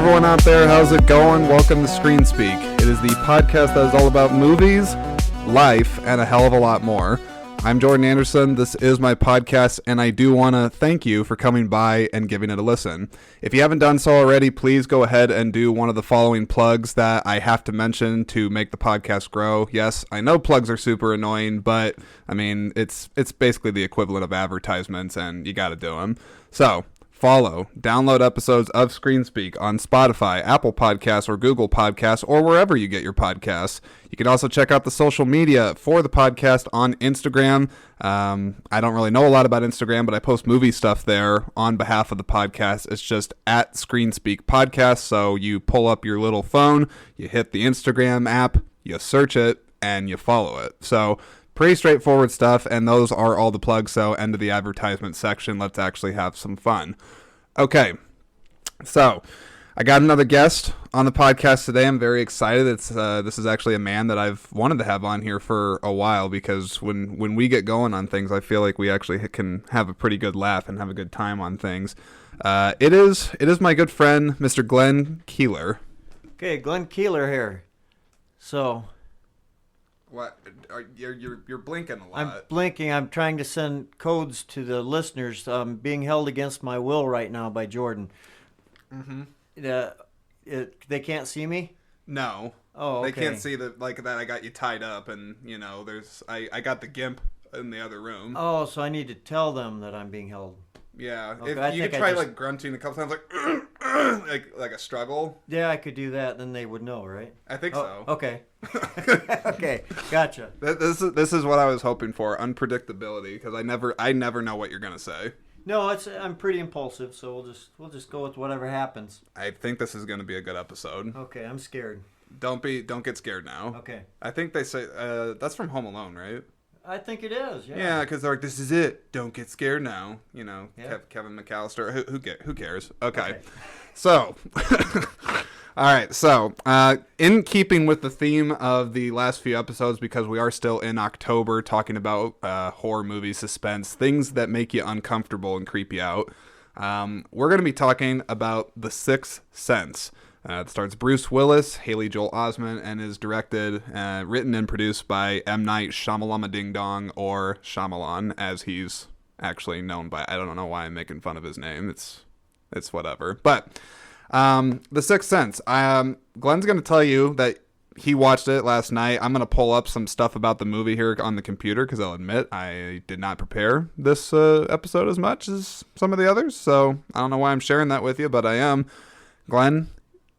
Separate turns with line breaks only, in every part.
everyone out there, how's it going? Welcome to Screen Speak. It is the podcast that is all about movies, life, and a hell of a lot more. I'm Jordan Anderson, this is my podcast, and I do want to thank you for coming by and giving it a listen. If you haven't done so already, please go ahead and do one of the following plugs that I have to mention to make the podcast grow. Yes, I know plugs are super annoying, but I mean, it's basically the equivalent of advertisements, and you got to do them. So, follow, download episodes of Screen Speak on Spotify, Apple Podcasts, or Google Podcasts, or wherever you get your podcasts. You can also check out the social media for the podcast on Instagram. I don't really know a lot about Instagram, but I post movie stuff there on behalf of the podcast. It's just at Screen Speak Podcast. So you pull up your little phone, you hit the Instagram app, you search it, and you follow it. So pretty straightforward stuff, and those are all the plugs, so end of the advertisement section. Let's actually have some fun. Okay, so I got another guest on the podcast today. I'm very excited. This is actually a man that I've wanted to have on here for a while, because when we get going on things, I feel like we actually can have a pretty good laugh and have a good time on things. It is my good friend, Mr. Glenn Kieler.
Okay, Glenn Kieler here. So...
What? You're blinking a lot.
I'm blinking. I'm trying to send codes to the listeners. I'm being held against my will right now by Jordan.
Mm-hmm.
They can't see me?
No.
Oh, okay.
They can't see that I got you tied up, and I got the gimp in the other room.
Oh, so I need to tell them that I'm being held.
Yeah.
Okay,
if you could try like grunting a couple times, like a struggle.
Yeah, I could do that. Then they would know, right?
I think so.
Okay. Okay, gotcha.
This is what I was hoping for, unpredictability, because I never know what you're gonna say.
No, I'm pretty impulsive, so we'll just go with whatever happens.
I think this is gonna be a good episode.
Okay, I'm scared.
Don't get scared now.
Okay.
I think they say that's from Home Alone, right?
I think it is. Yeah.
Yeah, because they're like, "This is it. Don't get scared now." You know,
yeah.
Kevin McAllister. Who cares? Okay. So, all right. So, in keeping with the theme of the last few episodes, because we are still in October, talking about horror movies, suspense, things that make you uncomfortable and creep you out, we're going to be talking about The Sixth Sense. It stars Bruce Willis, Haley Joel Osment, and is directed, written, and produced by M. Night Shyamalan Ding Dong, or Shyamalan, as he's actually known by. I don't know why I'm making fun of his name. It's whatever. But The Sixth Sense. Glenn's going to tell you that he watched it last night. I'm going to pull up some stuff about the movie here on the computer, because I'll admit I did not prepare this episode as much as some of the others. So I don't know why I'm sharing that with you, but I am. Glenn,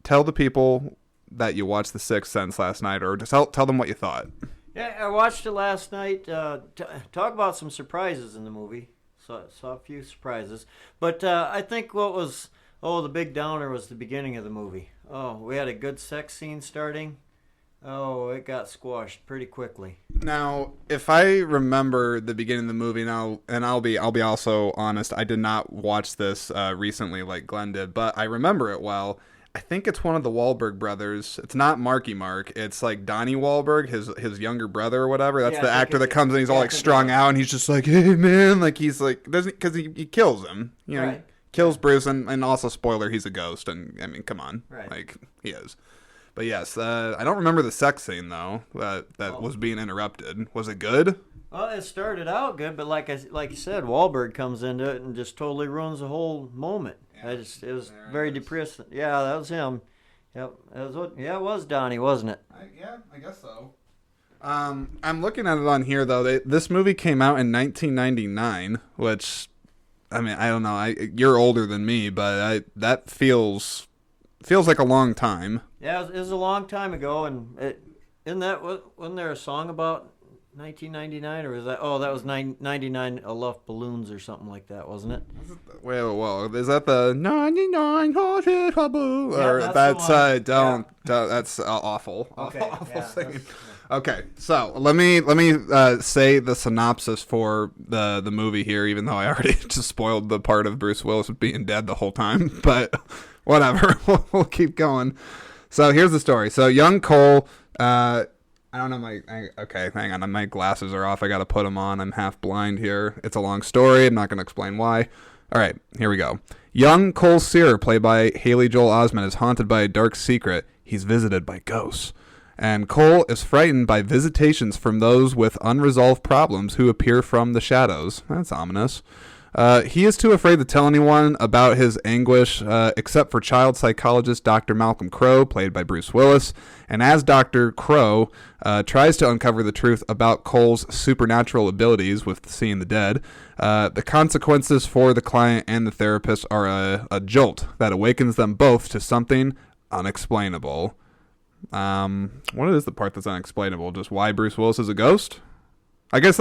tell the people that you watched The Sixth Sense last night, or just tell them what you thought.
Yeah, I watched it last night. Talk about some surprises in the movie. Saw a few surprises. But I think what was, the big downer was the beginning of the movie. Oh, we had a good sex scene starting. Oh, it got squashed pretty quickly. Now,
if I remember the beginning of the movie, I'll be also honest, I did not watch this recently like Glenn did, but I remember it well. I think it's one of the Wahlberg brothers. It's not Marky Mark. It's like Donnie Wahlberg, his younger brother or whatever. That's the actor that comes in. He's all like strung out, and he's just like, "Hey man," like he's like, doesn't, because he kills him. You know,
right.
Kills Bruce, and also spoiler, he's a ghost. And I mean, come on,
right.
Like he is. But yes, I don't remember the sex scene though. That was being interrupted. Was it good?
Well, it started out good, but like you said, Wahlberg comes into it and just totally ruins the whole moment. Yeah. It was very depressing. Yeah, that was him. Yep, it was Donnie, wasn't it?
I guess so. I'm looking at it on here though. This movie came out in 1999, which, I mean, I don't know. You're older than me, but that feels like a long time.
Yeah, it was a long time ago, and wasn't there a song about 1999, or was that? Oh, that was 99. I Love Balloons or something like that, wasn't it?
Well, is that the 99 horses balloon?
Yeah,
or that's that's awful.
Okay,
awful singing. Okay, so let me say the synopsis for the movie here, even though I already just spoiled the part of Bruce Willis being dead the whole time, but whatever, we'll keep going. So here's the story. So young Cole, I don't know okay, hang on, my glasses are off. I got to put them on. I'm half blind here. It's a long story. I'm not going to explain why. All right, here we go. Young Cole Sear, played by Haley Joel Osment, is haunted by a dark secret. He's visited by ghosts. And Cole is frightened by visitations from those with unresolved problems who appear from the shadows. That's ominous. He is too afraid to tell anyone about his anguish, except for child psychologist Dr. Malcolm Crowe, played by Bruce Willis. And as Dr. Crowe tries to uncover the truth about Cole's supernatural abilities with seeing the dead, the consequences for the client and the therapist are a jolt that awakens them both to something unexplainable. What is the part that's unexplainable? Just why Bruce Willis is a ghost? I guess,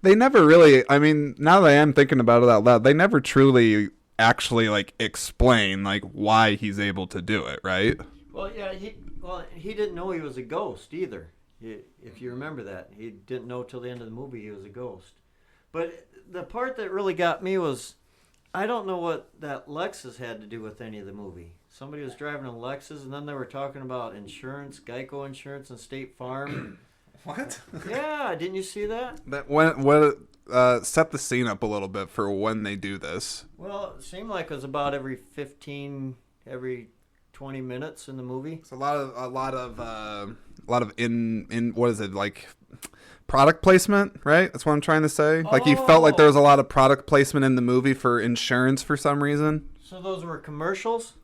they never really, now that I am thinking about it out loud, they never truly actually, explain, why he's able to do it, right?
Well, yeah, he didn't know he was a ghost either, if you remember that. He didn't know till the end of the movie he was a ghost. But the part that really got me was, I don't know what that Lexus had to do with any of the movie. Somebody was driving a Lexus, and then they were talking about insurance, Geico Insurance and State Farm.
What?
Yeah, didn't you see that?
Set the scene up a little bit for when they do this.
Well, it seemed like it was about every 20 minutes in the movie.
It's a lot of in what is it, like product placement, right? That's what I'm trying to say. Like, you felt like there was a lot of product placement in the movie for insurance for some reason.
So those were commercials?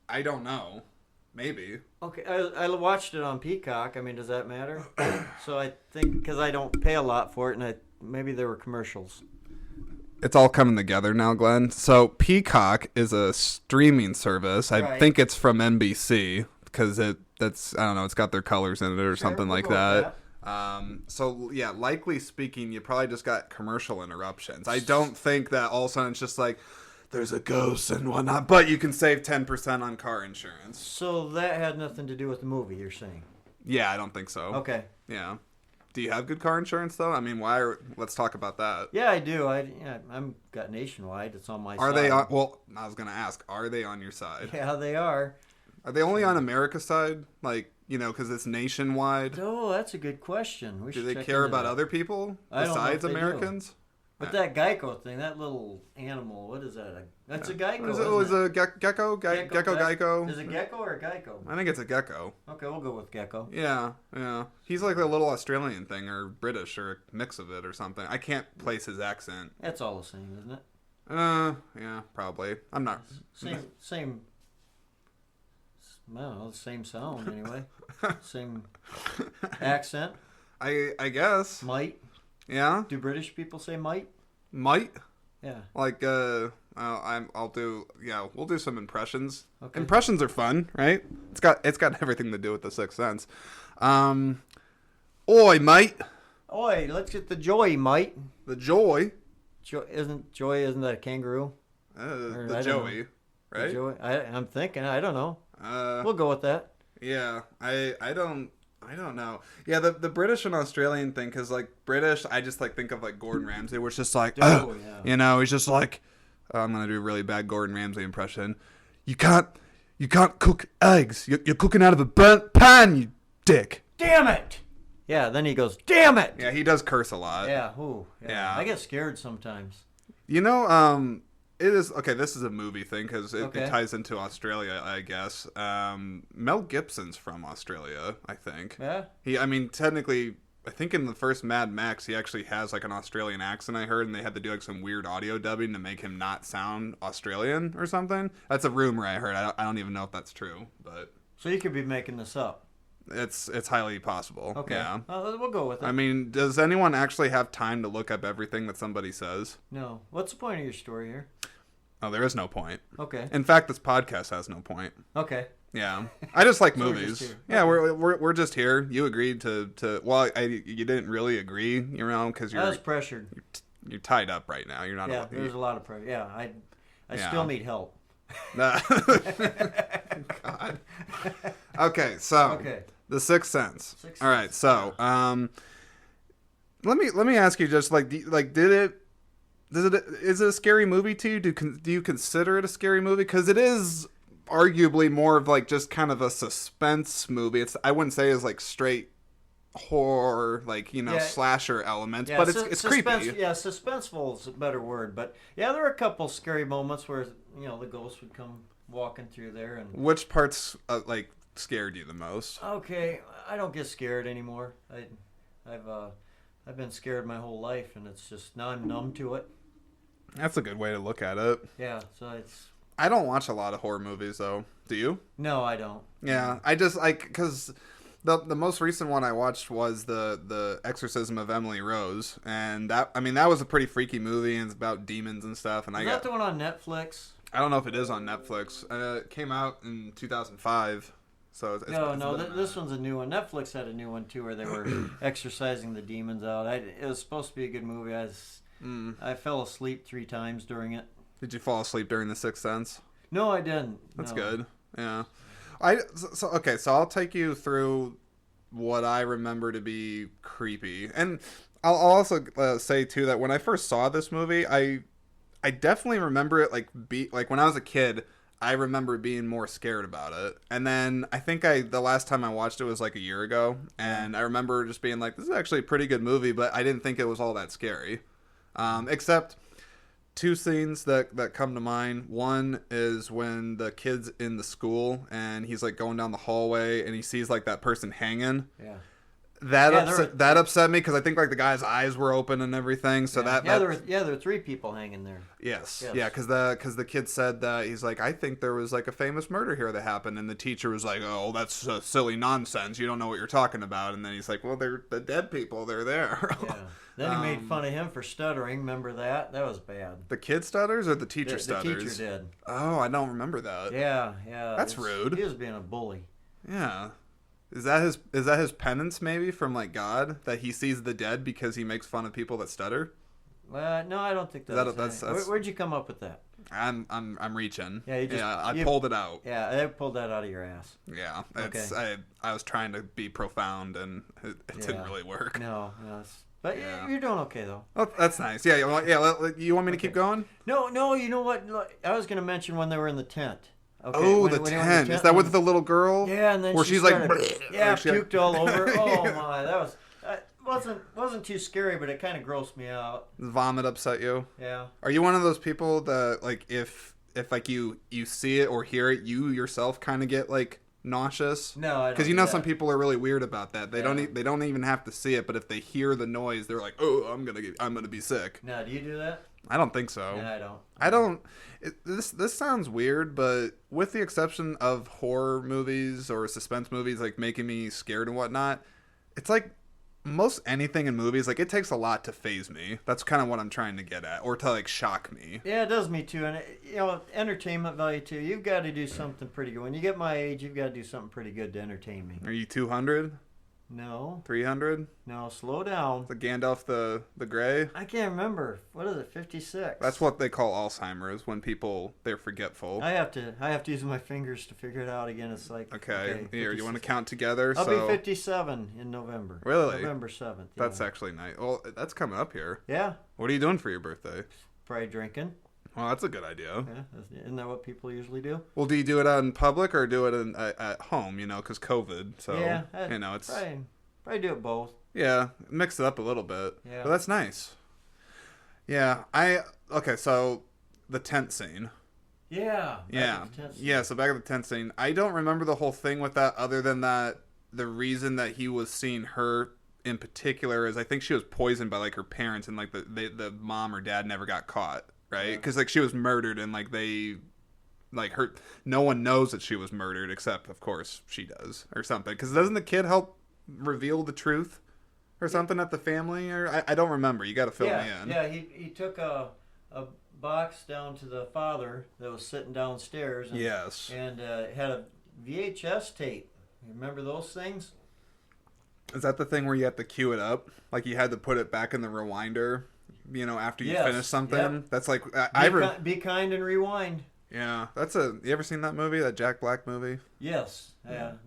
I don't know. Maybe.
Okay, I watched it on Peacock. Does that matter? So I think, because I don't pay a lot for it, and maybe there were commercials.
It's all coming together now, Glenn. So Peacock is a streaming service. I think it's from NBC, because it's got their colors in it or something like that. So yeah, likely speaking, you probably just got commercial interruptions. I don't think that all of a sudden it's just like, there's a ghost and whatnot, but you can save 10% on car insurance.
So that had nothing to do with the movie, you're saying?
Yeah, I don't think so.
Okay.
Yeah. Do you have good car insurance, though? Let's talk about that.
Yeah, I do. I'm got Nationwide. It's on my side.
Are they on, well, I was going to ask, are they on your side?
Yeah, they are.
Are they only on America's side? Because it's nationwide?
Oh, that's a good question.
Do they care about other people besides Americans?
But that Geico thing, that little animal, what is that? That's a Geico.
Is it a gecko? Gecko?
Is it gecko or Geico?
I think it's a gecko.
Okay, we'll go with gecko.
Yeah. He's like a little Australian thing, or British, or a mix of it or something. I can't place his accent.
That's all the same, isn't it?
Yeah, probably. I'm not.
Same. I don't know, same sound anyway. Same accent.
I guess.
Might.
Yeah.
Do British people say might?
Might?
Yeah.
I'll do. Yeah, we'll do some impressions.
Okay.
Impressions are fun, right? It's got everything to do with the Sixth Sense. Oi, mate.
Oi, let's get the joy, mate.
The joy.
Isn't that a kangaroo?
The Joey, right?
The joy. I'm thinking. I don't know. We'll go with that.
Yeah, I don't know. Yeah, the British and Australian thing, because British, I just think of Gordon Ramsay, where it's just yeah. He's just I'm gonna do a really bad Gordon Ramsay impression. You can't cook eggs. You're cooking out of a burnt pan, you dick.
Damn it. Yeah. Then he goes, damn it.
Yeah, he does curse a lot.
Yeah. Ooh. Yeah. I get scared sometimes.
It is okay. This is a movie thing because it ties into Australia, I guess. Mel Gibson's from Australia, I think.
Yeah.
Technically, I think in the first Mad Max, he actually has an Australian accent. I heard, and they had to do some weird audio dubbing to make him not sound Australian or something. That's a rumor I heard. I don't even know if that's true, but
so you could be making this up.
It's highly possible.
Okay.
Yeah.
We'll go with it.
Does anyone actually have time to look up everything that somebody says?
No. What's the point of your story here?
Oh, there is no point.
Okay.
In fact, this podcast has no point.
Okay.
Yeah. I just like
So
movies. Yeah, we're just here. You agreed to well, you didn't really agree, because
I was pressured.
You're tied up right now. You're not.
Yeah, there's a lot of pressure. Yeah, I still need help.
God. Okay, so The Sixth Sense. All right, so let me ask you, just is it a scary movie to you? Do you consider it a scary movie? Because it is arguably more of just kind of a suspense movie. I wouldn't say it's straight horror, like,
Yeah.
slasher elements,
Yeah,
but it's creepy.
Yeah, suspenseful is a better word. But yeah, there were a couple scary moments where the ghost would come walking through there. And
Which parts like scared you the most?
okay, I don't get scared anymore. I've been scared my whole life, and it's just now I'm numb to it.
That's a good way to look at it.
Yeah, so it's.
I don't watch a lot of horror movies though. Do you?
No, I don't.
Yeah, I just because the most recent one I watched was the Exorcism of Emily Rose, and that was a pretty freaky movie, and it's about demons and stuff. And
Is that the one on Netflix?
I don't know if it is on Netflix. It came out in 2005. So
this one's a new one. Netflix had a new one too, where they were exorcising the demons out. It was supposed to be a good movie. I fell asleep 3 times during it.
Did you fall asleep during The Sixth Sense?
No, I didn't.
That's
no.
good. Yeah. So I'll take you through what I remember to be creepy, and I'll also say too that when I first saw this movie, I definitely remember it like when I was a kid. I remember being more scared about it, and then I think the last time I watched it was like a year ago, and I remember just being like, "This is actually a pretty good movie," but I didn't think it was all that scary, except 2 scenes that come to mind. One is when the kid's in the school and he's like going down the hallway and he sees like that person hanging.
Yeah.
That upset me because I think like the guy's eyes were open and everything. So
there were 3 people hanging there.
Yes. Yeah, because the kid said that he's like, I think there was like a famous murder here that happened, and the teacher was like, oh, that's silly nonsense. You don't know what you're talking about. And then he's like, well, they're the dead people. They're there.
Yeah. Then he made fun of him for stuttering. Remember that? That was bad.
The kid stutters or the teacher stutters?
The teacher did.
Oh, I don't remember that.
Yeah.
That's rude.
He was being a bully.
Yeah. Is that his penance maybe from like God, that he sees the dead because he makes fun of people that stutter?
Well, no, I don't think that's Where'd you come up with that?
I'm reaching.
Yeah,
I pulled it out.
Yeah, I pulled that out of your ass.
Yeah, I was trying to be profound and it didn't really work.
No, but you're doing okay though.
Oh, that's nice. Yeah. You want me to keep going?
No. You know what? Look, I was going to mention when they were in the tent. Okay,
the tent. Is that with the little girl?
Yeah, and then
where she's like,
puked all over. Oh my, that wasn't too scary, but it kind of grossed me out.
Vomit upset you?
Yeah.
Are you one of those people that like if like you see it or hear it, you yourself kind of get like nauseous?
No, I don't.
Because some people are really weird about that. They don't even have to see it, but if they hear the noise, they're like, oh, I'm gonna be sick.
No, do you do that?
I don't think so.
No, I don't.
This sounds weird, but with the exception of horror movies or suspense movies, like making me scared and whatnot, it's like most anything in movies, like it takes a lot to faze me. That's kind of what I'm trying to get at, or to like shock me.
Yeah, it does me too, and entertainment value too. You've got to do something pretty good. When you get my age, you've got to do something pretty good to entertain me.
Are you 200?
No.
300?
No, slow down.
The Gandalf the Grey?
I can't remember. What is it? 56.
That's what they call Alzheimer's, when they're forgetful.
I have to use my fingers to figure it out again. It's like
okay here, you want to count together?
I'll be 57 in November.
Really?
November 7th. Yeah.
That's actually nice. Well, that's coming up here.
Yeah.
What are you doing for your birthday?
Probably drinking.
Well, that's a good idea.
Yeah, isn't that what people usually do?
Well, do you do it out in public or do it at home? Because COVID. So it's
probably do it both.
Yeah, mix it up a little bit.
Yeah,
but that's nice. Yeah, so the tent scene.
Yeah.
So back at the tent scene, I don't remember the whole thing with that, other than that the reason that he was seeing her in particular is I think she was poisoned by like her parents, and like the mom or dad never got caught, right? Because like she was murdered, and like they like her, no one knows that she was murdered except of course she does or something. Because doesn't the kid help reveal the truth or something at the family? Or I don't remember. You got to fill me in.
Yeah, he took a box down to the father that was sitting downstairs. And,
yes.
And had a VHS tape. You remember those things?
Is that the thing where you have to cue it up? Like you had to put it back in the rewinder, after you finish something? Yep. That's like...
Be kind and rewind.
Yeah, you ever seen that movie, that Jack Black movie?
Yes,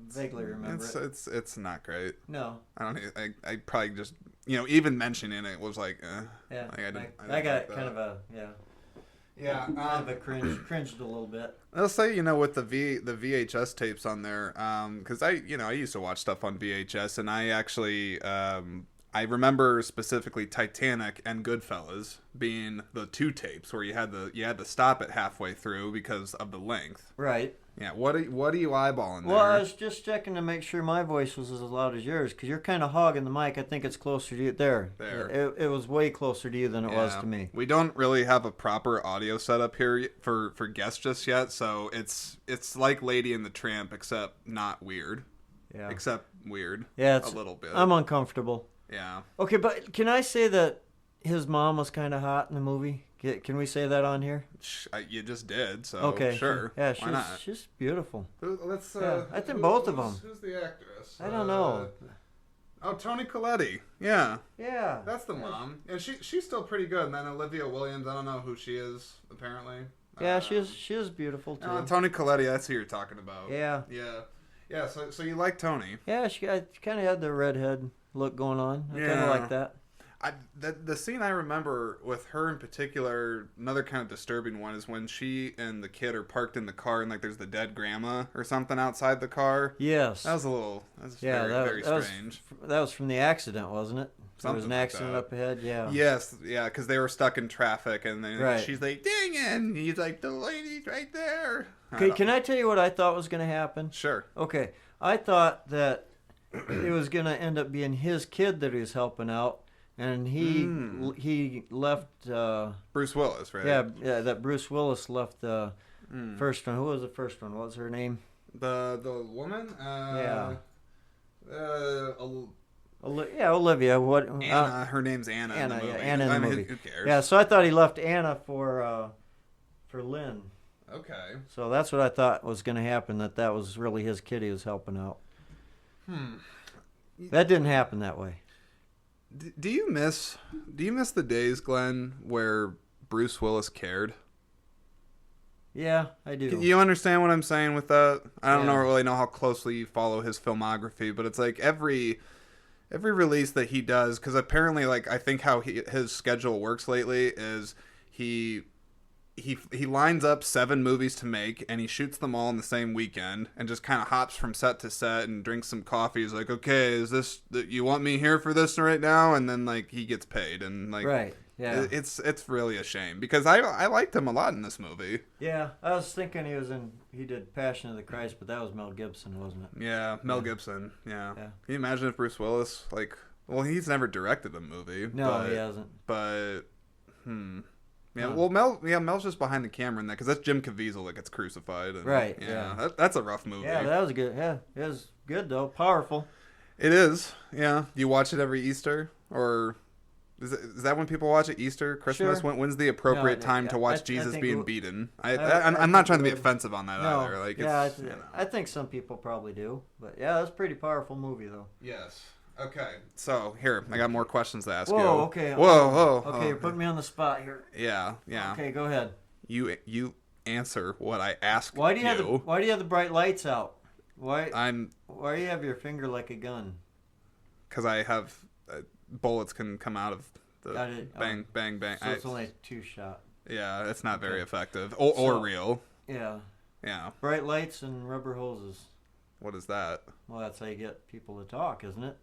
vaguely remember it.
It's not great.
No,
I probably just even mentioning it was like,
yeah.
like
I got kind of a
Yeah,
kind of a cringed a little bit.
I'll say, with the VHS tapes on there, because I used to watch stuff on VHS, and I actually I remember specifically Titanic and Goodfellas being the two tapes where you had to stop it halfway through because of the length.
Right.
Yeah. What are you eyeballing there?
Well, I was just checking to make sure my voice was as loud as yours, because you're kind of hogging the mic. I think it's closer to you. There. It was way closer to you than it was to me.
We don't really have a proper audio setup here for guests just yet, so it's like Lady and the Tramp, except not weird.
Yeah.
Except weird.
Yeah,
a little bit.
I'm uncomfortable.
Yeah.
Okay, but can I say that his mom was kind of hot in the movie? Can we say that on here?
You just did, so
okay.
sure.
Yeah,
why not?
She's beautiful. I think
who,
both of them.
Who's the actress?
I don't know.
Oh, Toni Collette. Yeah.
Yeah.
That's the mom. And she's still pretty good. And then Olivia Williams, I don't know who she is, apparently.
Yeah, she is beautiful, too.
Toni Collette, that's who you're talking about.
Yeah.
Yeah. Yeah, so you like Toni.
Yeah, she kind of had the redhead look going on. I kind of like that.
The scene I remember with her in particular, another kind of disturbing one, is when she and the kid are parked in the car and there's the dead grandma or something outside the car.
Yes.
That was very strange.
That was from the accident, wasn't it? There was an accident up ahead, yeah.
Yes, yeah, because they were stuck in traffic, and then she's like, dang it, and he's like, the lady's right there.
Okay, can I tell you what I thought was going to happen?
Sure.
Okay, I thought that it was going to end up being his kid that he was helping out, and he left...
Bruce Willis, right?
Yeah, that Bruce Willis left the first one. Who was the first one? What was her name?
The woman?
Olivia. What?
Anna. Her name's Anna.
Anna,
in the movie.
Anna in the movie.
Who cares?
Yeah, so I thought he left Anna for Lynn.
Okay.
So that's what I thought was going to happen. That was really his kid he was helping out. That didn't happen that way.
Do you miss the days, Glenn, where Bruce Willis cared?
Yeah, I do.
You understand what I'm saying with that? I don't really know how closely you follow his filmography, but it's like every release that he does, because apparently, like, I think how his schedule works lately is he lines up 7 movies to make, and he shoots them all in the same weekend, and just kind of hops from set to set and drinks some coffee. He's like, okay, is this you want me here for this right now? And then like he gets paid, and like
right. Yeah.
It's really a shame, because I liked him a lot in this movie.
Yeah, I was thinking he did Passion of the Christ, but that was Mel Gibson, wasn't it?
Yeah, Mel Gibson. Yeah. Can you imagine if Bruce Willis, he's never directed a movie.
No, he hasn't.
But yeah, well, Mel's just behind the camera in that, because that's Jim Caviezel that gets crucified. And,
right.
Yeah. That's a rough movie.
Yeah, that was good. Yeah, it was good though. Powerful.
It is. Yeah. Do you watch it every Easter, or is that when people watch it? Easter, Christmas?
Sure.
When's the appropriate time to watch Jesus being beaten? I'm not trying to be offensive on that either. Like,
I think some people probably do, but yeah, that's a pretty powerful movie though.
Yes. Okay, so here, I got more questions to ask you.
Okay.
Whoa.
Okay, you're putting me on the spot here.
Yeah.
Okay, go ahead.
You answer what I ask you.
Why do you have the bright lights out? Why
do
you have your finger like a gun?
Because I have bullets can come out of the bang.
So it's only a 2-shot.
Yeah, it's not very effective or real.
Yeah.
Yeah.
Bright lights and rubber hoses.
What is that?
Well, that's how you get people to talk, isn't it?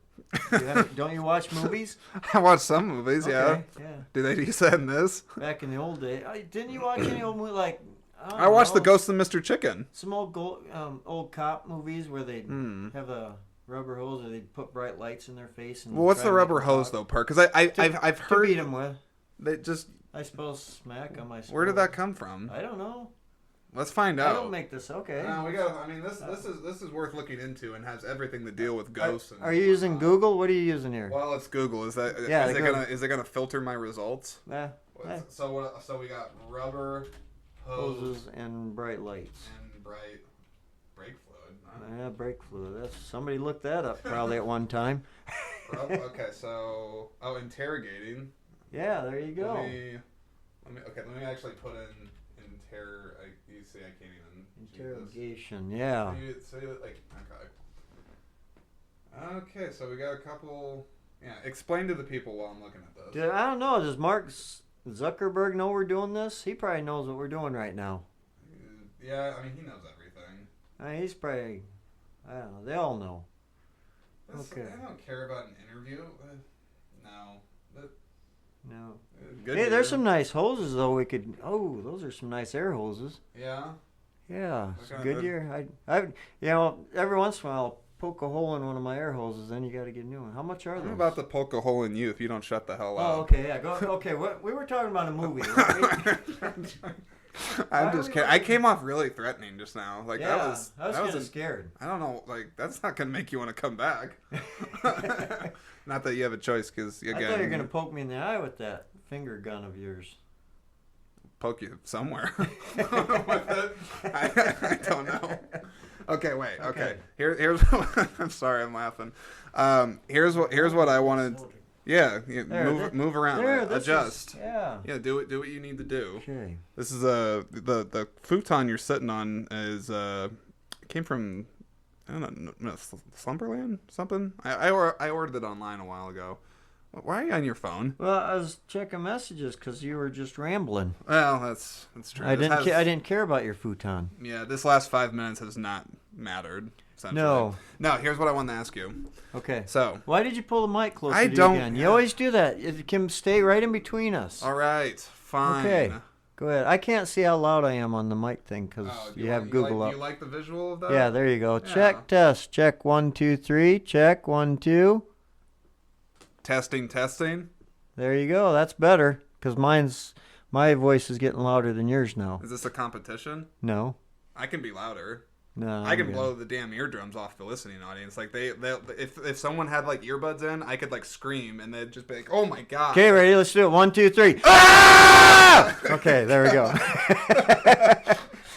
Don't you watch movies?
I watch some movies, yeah.
Yeah.
Do they use that in this?
Back in the old days. Didn't you watch any old movie like...
I watched The Ghost of Mr. Chicken.
Some old cop movies where they have a rubber hose or they put bright lights in their face. And
what's the rubber hose, though, part? Because I've heard...
To beat them with.
They just...
I suppose smack them,
Where did that come from?
I don't know.
Let's find out.
I don't make this. Okay.
No, this is worth looking into and has everything to deal with ghosts.
Are you using Google? What are you using here?
Well, it's Google. Is it gonna filter my results?
Yeah.
So we got rubber
hoses and bright lights
and bright brake fluid.
Yeah, brake fluid. That's somebody looked that up probably at one time.
Okay, so interrogating.
Yeah, there you go.
Let me actually put in. You see, I can't even.
Interrogation, yeah.
Okay, so we got a couple. Yeah, explain to the people while I'm looking at this.
I don't know. Does Mark Zuckerberg know we're doing this? He probably knows what we're doing right now.
Yeah, I mean, he knows everything.
He's probably, I don't know. They all know.
Okay. I don't care about an interview. No.
No.
Good
hey, there's some nice hoses though. Those are some nice air hoses.
Yeah.
Yeah, it's Goodyear. Every once in a while, I'll poke a hole in one of my air hoses. Then you got to get a new one. How much are those?
I'm about to poke a hole in you if you don't shut the hell up.
Oh, okay. Yeah. Go. Okay. We were talking about a movie. Right?
I'm just kidding. I came off really threatening just now. Like
yeah,
I was
kind of scared.
I don't know. Like that's not gonna make you want to come back. Not that you have a choice, because again,
I thought you were gonna poke me in the eye with that finger gun of yours.
Poke you somewhere. I don't know. Okay, wait. Okay. Here's. I'm sorry, I'm laughing. Here's what I wanted. Yeah, move around, adjust.
Yeah.
Do what you need to do.
Okay.
This is the futon you're sitting on is came from, I don't know, Slumberland something. I ordered it online a while ago. Why are you on your phone?
Well, I was checking messages because you were just rambling.
Well, that's true.
I didn't care about your futon.
Yeah, this last 5 minutes has not mattered. No. Here's what I wanted to ask you.
Okay.
So,
why did you pull the mic closer
I
to
don't,
you again? You always do that. It can stay right in between us.
All right. Fine.
Okay. Go ahead. I can't see how loud I am on the mic thing because you have Google up.
Do you like the visual of that?
Yeah, there you go.
Yeah.
Check, test. Check, 1, 2, 3. Check, 1, 2.
Testing.
There you go. That's better because my voice is getting louder than yours now.
Is this a competition?
No.
I can be louder.
No.
I can blow the damn eardrums off the listening audience. Like if someone had like earbuds in, I could like scream and they'd just be like, "Oh my god!"
Okay, ready? Let's do it. 1, 2, 3. Ah! Okay, there we go.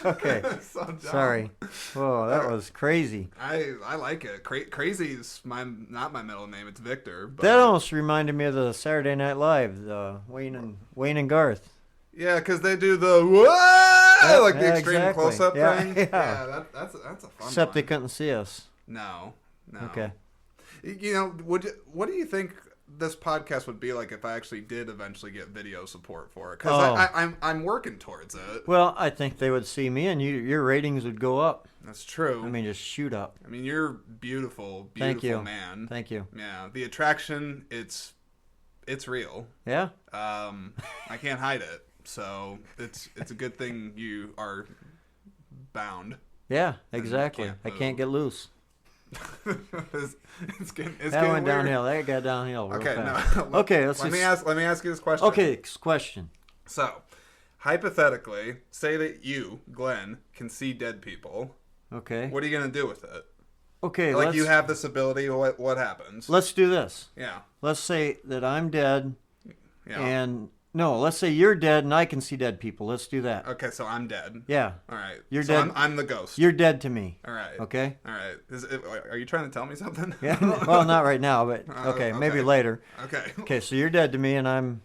Okay.
So
sorry. Whoa, that was crazy.
I like it. Crazy is not my middle name. It's Victor. But...
That almost reminded me of the Saturday Night Live, Wayne and Garth.
Yeah, because they do the whoa, like the extreme
exactly.
close-up
thing.
Yeah, that's a fun
Except
one.
they couldn't see us.
No.
Okay.
You know, what do you think this podcast would be like if I actually did eventually get video support for it? Because I'm working towards it.
Well, I think they would see me, and your ratings would go up.
That's true.
I mean, just shoot up.
I mean, you're beautiful
Thank you.
man.
Thank you.
Yeah, the attraction, it's real.
Yeah.
I can't hide it. So it's a good thing you are bound.
Yeah, exactly. I can't get loose.
it's getting
that went
weird.
downhill. That got downhill real fast.
No.
Okay,
let me ask you this question.
Okay, question.
So, hypothetically, say that you, Glenn, can see dead people.
Okay.
What are you gonna do with it?
Okay,
like you have this ability. What happens?
Let's do this.
Yeah.
Let's say that I'm dead.
Yeah.
And no, let's say you're dead and I can see dead people. Let's do that.
Okay, so I'm dead.
Yeah.
All right.
You're
so
dead.
I'm the ghost.
You're dead to me.
All right.
Okay.
All right. Are you trying to tell me something?
Yeah. Well, not right now, but okay, maybe later.
Okay.
Okay, so you're dead to me and I'm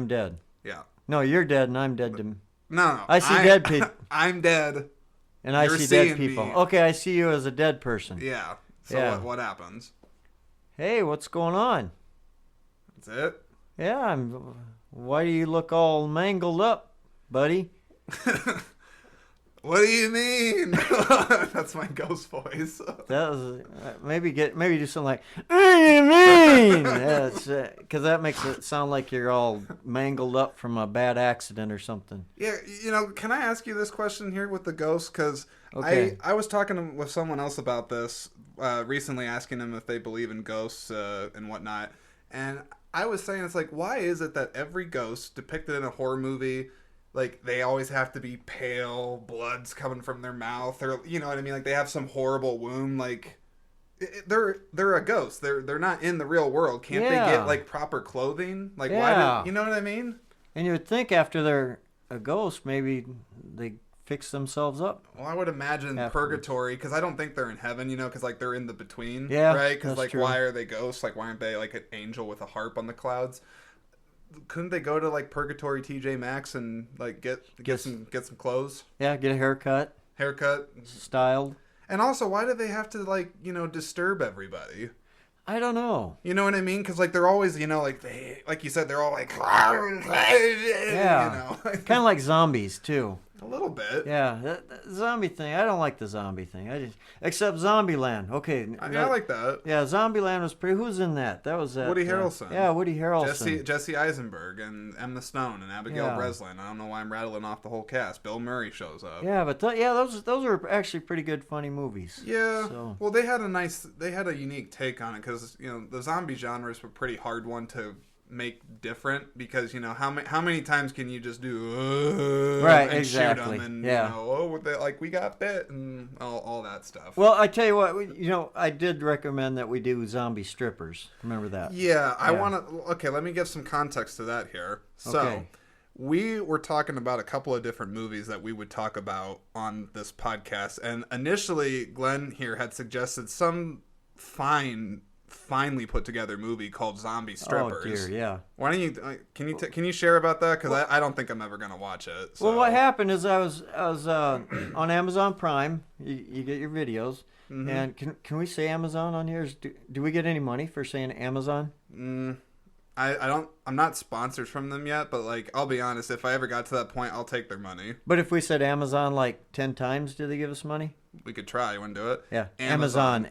dead.
Yeah.
No, you're dead and I'm dead to me.
No.
I see dead people.
I'm dead.
And I see dead people.
Me.
Okay, I see you as a dead person.
Yeah. So what happens?
Hey, what's going on?
That's it?
Yeah, why do you look all mangled up, buddy?
What do you mean? That's my ghost voice.
That was maybe do something like, what do you mean? Because that makes it sound like you're all mangled up from a bad accident or something.
Yeah, can I ask you this question here with the ghost? Because I was talking with someone else about this recently, asking them if they believe in ghosts and whatnot, and I was saying, it's like, why is it that every ghost depicted in a horror movie, like, they always have to be pale, blood's coming from their mouth, or, you know what I mean? Like, they have some horrible wound, like, they're a ghost. They're not in the real world. Can't they get, like, proper clothing? Like, why you know what I mean?
And you would think after they're a ghost, maybe they fix themselves up.
Well, I would imagine purgatory, because I don't think they're in heaven, because like they're in the between,
yeah,
right? Because like,
true.
Why are they ghosts? Like, why aren't they like an angel with a harp on the clouds? Couldn't they go to like Purgatory TJ Maxx and like get some clothes?
Yeah, get a haircut,
styled.
And
also, why do they have to like disturb everybody?
I don't know.
You know what I mean? Because like they're always, like like you said, they're all like,
Yeah, kind of like zombies too.
a little bit.
Yeah, that zombie thing. I don't like the zombie thing. Except Zombieland. Okay,
I like that.
Yeah, Zombieland was pretty. Who's in that? That was
Woody Harrelson.
Yeah, Woody Harrelson.
Jesse Eisenberg and Emma Stone and Abigail Breslin. I don't know why I'm rattling off the whole cast. Bill Murray shows up.
Yeah, but those were actually pretty good, funny movies.
Yeah. So. Well, they had a unique take on it because the zombie genres were a pretty hard one to make different because how many times can you just do
right
and
exactly
shoot them and we got bit and all that stuff.
Well, I tell you what, I did recommend that we do zombie strippers. Remember that?
Yeah, I want to. Okay, let me give some context to that here. So.
Okay.
We were talking about a couple of different movies that we would talk about on this podcast, and initially Glenn here had suggested some finely put together movie called Zombie Strippers.
Oh dear, yeah.
Why don't you can you share about that? Because I don't think I'm ever gonna watch it. So.
Well, what happened is I was on Amazon Prime. You get your videos, and can we say Amazon on here? Do we get any money for saying Amazon?
I'm not sponsored from them yet, but I'll be honest, if I ever got to that point, I'll take their money.
But if we said Amazon 10 times, do they give us money?
We could try. You want to do it?
Yeah. Amazon.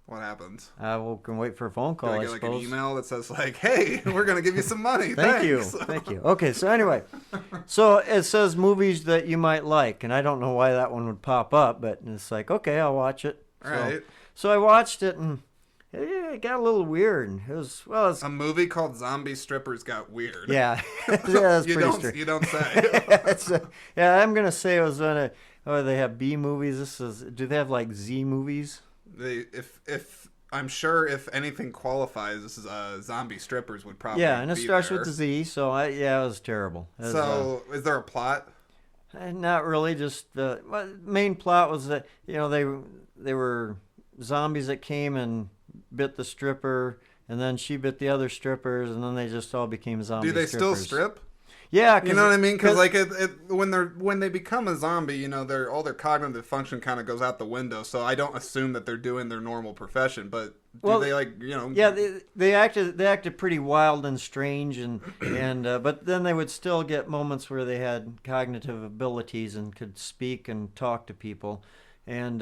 What happens?
We can wait for a phone call,
I get an email that says hey, we're going to give you some money.
Thank you. Okay, so anyway. So it says movies that you might like, and I don't know why that one would pop up, but it's okay, I'll watch it.
All right.
So I watched it, and it got a little weird. It's
a movie called Zombie Strippers got weird.
Yeah. That's pretty strange.
You don't say.
I'm going to say it was they have B movies. Do they have Z movies?
If I'm sure if anything qualifies, this is Zombie Strippers would probably
and it starts
there.
with the Z. So it was terrible.
Is there a plot?
Not really. Just the main plot was that they were zombies that came and bit the stripper, and then she bit the other strippers, and then they just all became zombie.
Do they
strippers.
still strip?
Yeah,
you know what I mean? Because when they become a zombie, all their cognitive function kind of goes out the window. So I don't assume that they're doing their normal profession, but they
Yeah, they acted pretty wild and strange, and but then they would still get moments where they had cognitive abilities and could speak and talk to people, and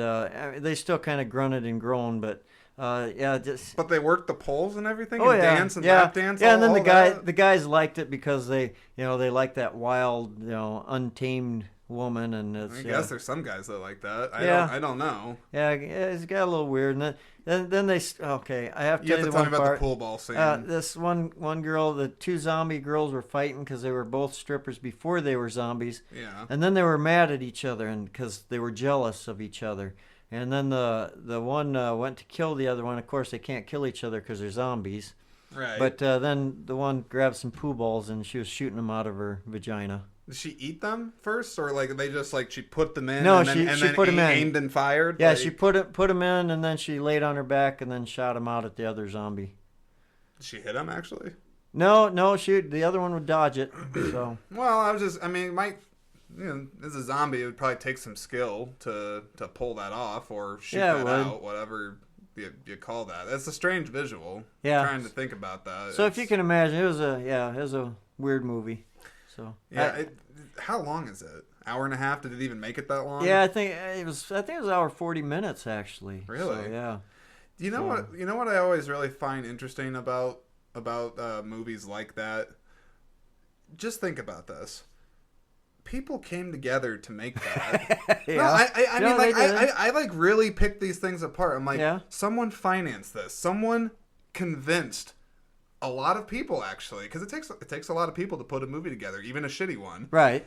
they still kind of grunted and groaned, but.
But they worked the poles and everything, dance and lap dance.
Yeah, and then the guys liked it because they like that wild, untamed woman, and
I guess there's some guys that like that. I don't know.
Yeah, it's got a little weird, and then they I have to tell you the one part. You have to tell me about
the pool ball scene.
This one girl, the two zombie girls were fighting because they were both strippers before they were zombies.
Yeah,
and then they were mad at each other and because they were jealous of each other. And then the one went to kill the other one. Of course, they can't kill each other because they're zombies.
Right.
But then the one grabbed some poo balls and she was shooting them out of her vagina.
Did she eat them first, or they just she put them in?
No,
and then,
she put them in.
Aimed and fired.
Yeah, she put them in, and then she laid on her back and then shot him out at the other zombie.
Did she hit him actually?
No, the other one would dodge it. So.
Well, it might. As a zombie, it would probably take some skill to pull that off or shoot that out, whatever you call that. That's a strange visual.
Yeah.
I'm trying to think about that.
So if you can imagine, it was a weird movie. So
yeah, how long is it? Hour and a half? Did it even make it that long?
Yeah, I think it was hour 40 minutes actually.
Really?
So, yeah.
You know what I always really find interesting about movies like that? Just think about this. People came together to make that.
Yeah.
No, I really pick these things apart. I'm like, someone financed this. Someone convinced a lot of people, actually, because it takes a lot of people to put a movie together, even a shitty one.
Right.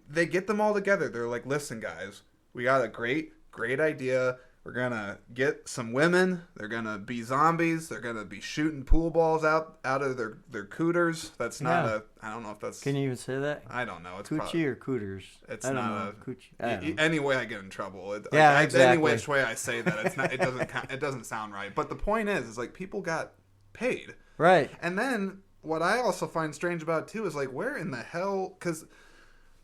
They get them all together. They're like, listen, guys, we got a great idea. We're going to get some women. They're going to be zombies. They're going to be shooting pool balls out of their cooters. That's not I don't know if that's...
Can you even say that?
I don't know. It's
coochie or cooters?
It's
I don't
not
know. Coochie.
Any way I get in trouble.
Exactly.
Any which way I say that, it's not. It doesn't sound right. But the point is people got paid.
Right.
And then what I also find strange about it, too, is where in the hell... Because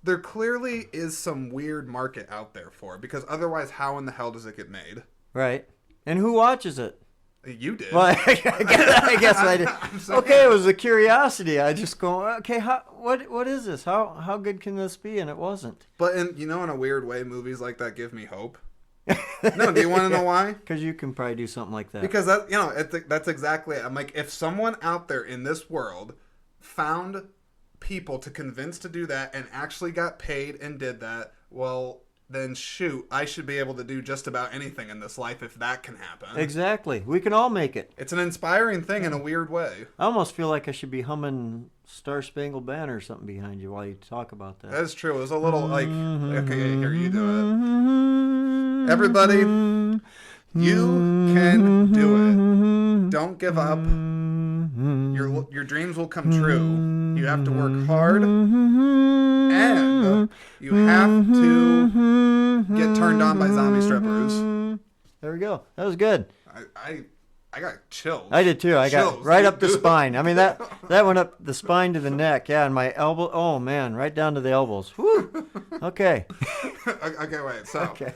there clearly is some weird market out there for it, because otherwise how in the hell does it get made?
Right. And who watches it?
You did.
Well, I guess I did. Okay, it was a curiosity. I just go, okay, what is this? How good can this be? And it wasn't.
But in a weird way, movies like that give me hope. No, do you want to know why?
Because you can probably do something like that.
Because that's exactly it. I'm like, if someone out there in this world found people to convince to do that and actually got paid and did that, well, then shoot, I should be able to do just about anything in this life if that can happen.
Exactly. We can all make it.
It's an inspiring thing in a weird way.
I almost feel like I should be humming Star Spangled Banner or something behind you while you talk about that.
That's true. It was a little like, okay, here, you do it. Everybody, you can do it. Don't give up. Your dreams will come true. You have to work hard, and you have to get turned on by zombie strippers.
There we go. That was good.
I got chills.
I did too. I got
chills.
right up the spine. I mean, that went up the spine to the neck. Yeah, and my elbow. Oh man, right down to the elbows. Whew. Okay.
Okay, wait. So.
Okay.